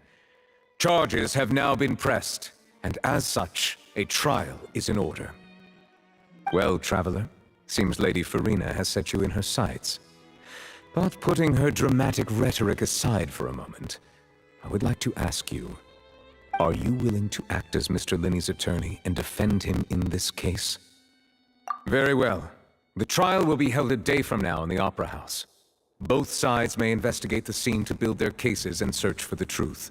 Charges have now been pressed, and as such, a trial is in order. Well, Traveler, seems Lady Farina has set you in her sights. But putting her dramatic rhetoric aside for a moment, I would like to ask you, are you willing to act as Mr. Linney's attorney and defend him in this case? Very well. The trial will be held a day from now in the Opera House. Both sides may investigate the scene to build their cases and search for the truth.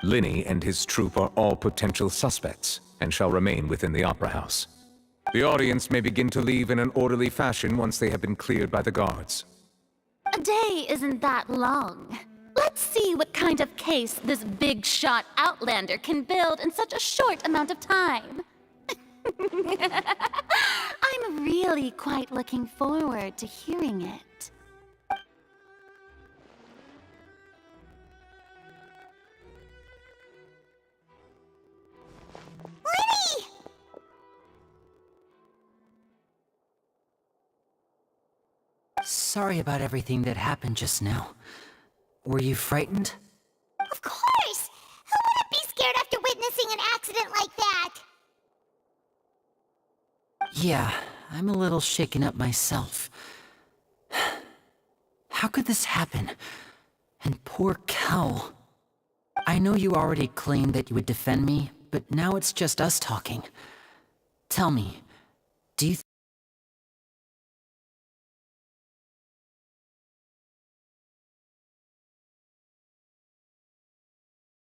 Linny and his troop are all potential suspects, and shall remain within the Opera House. The audience may begin to leave in an orderly fashion once they have been cleared by the guards.
A day isn't that long. Let's see what kind of case this big shot outlander can build in such a short amount of time. I'm really quite looking forward to hearing it.
Linny!
Sorry about everything that happened just now. Were you frightened?
Of course! Who wouldn't be scared after witnessing an accident like that?
Yeah, I'm a little shaken up myself. How could this happen? And poor Cal. I know you already claimed that you would defend me, but now it's just us talking. Tell me, do you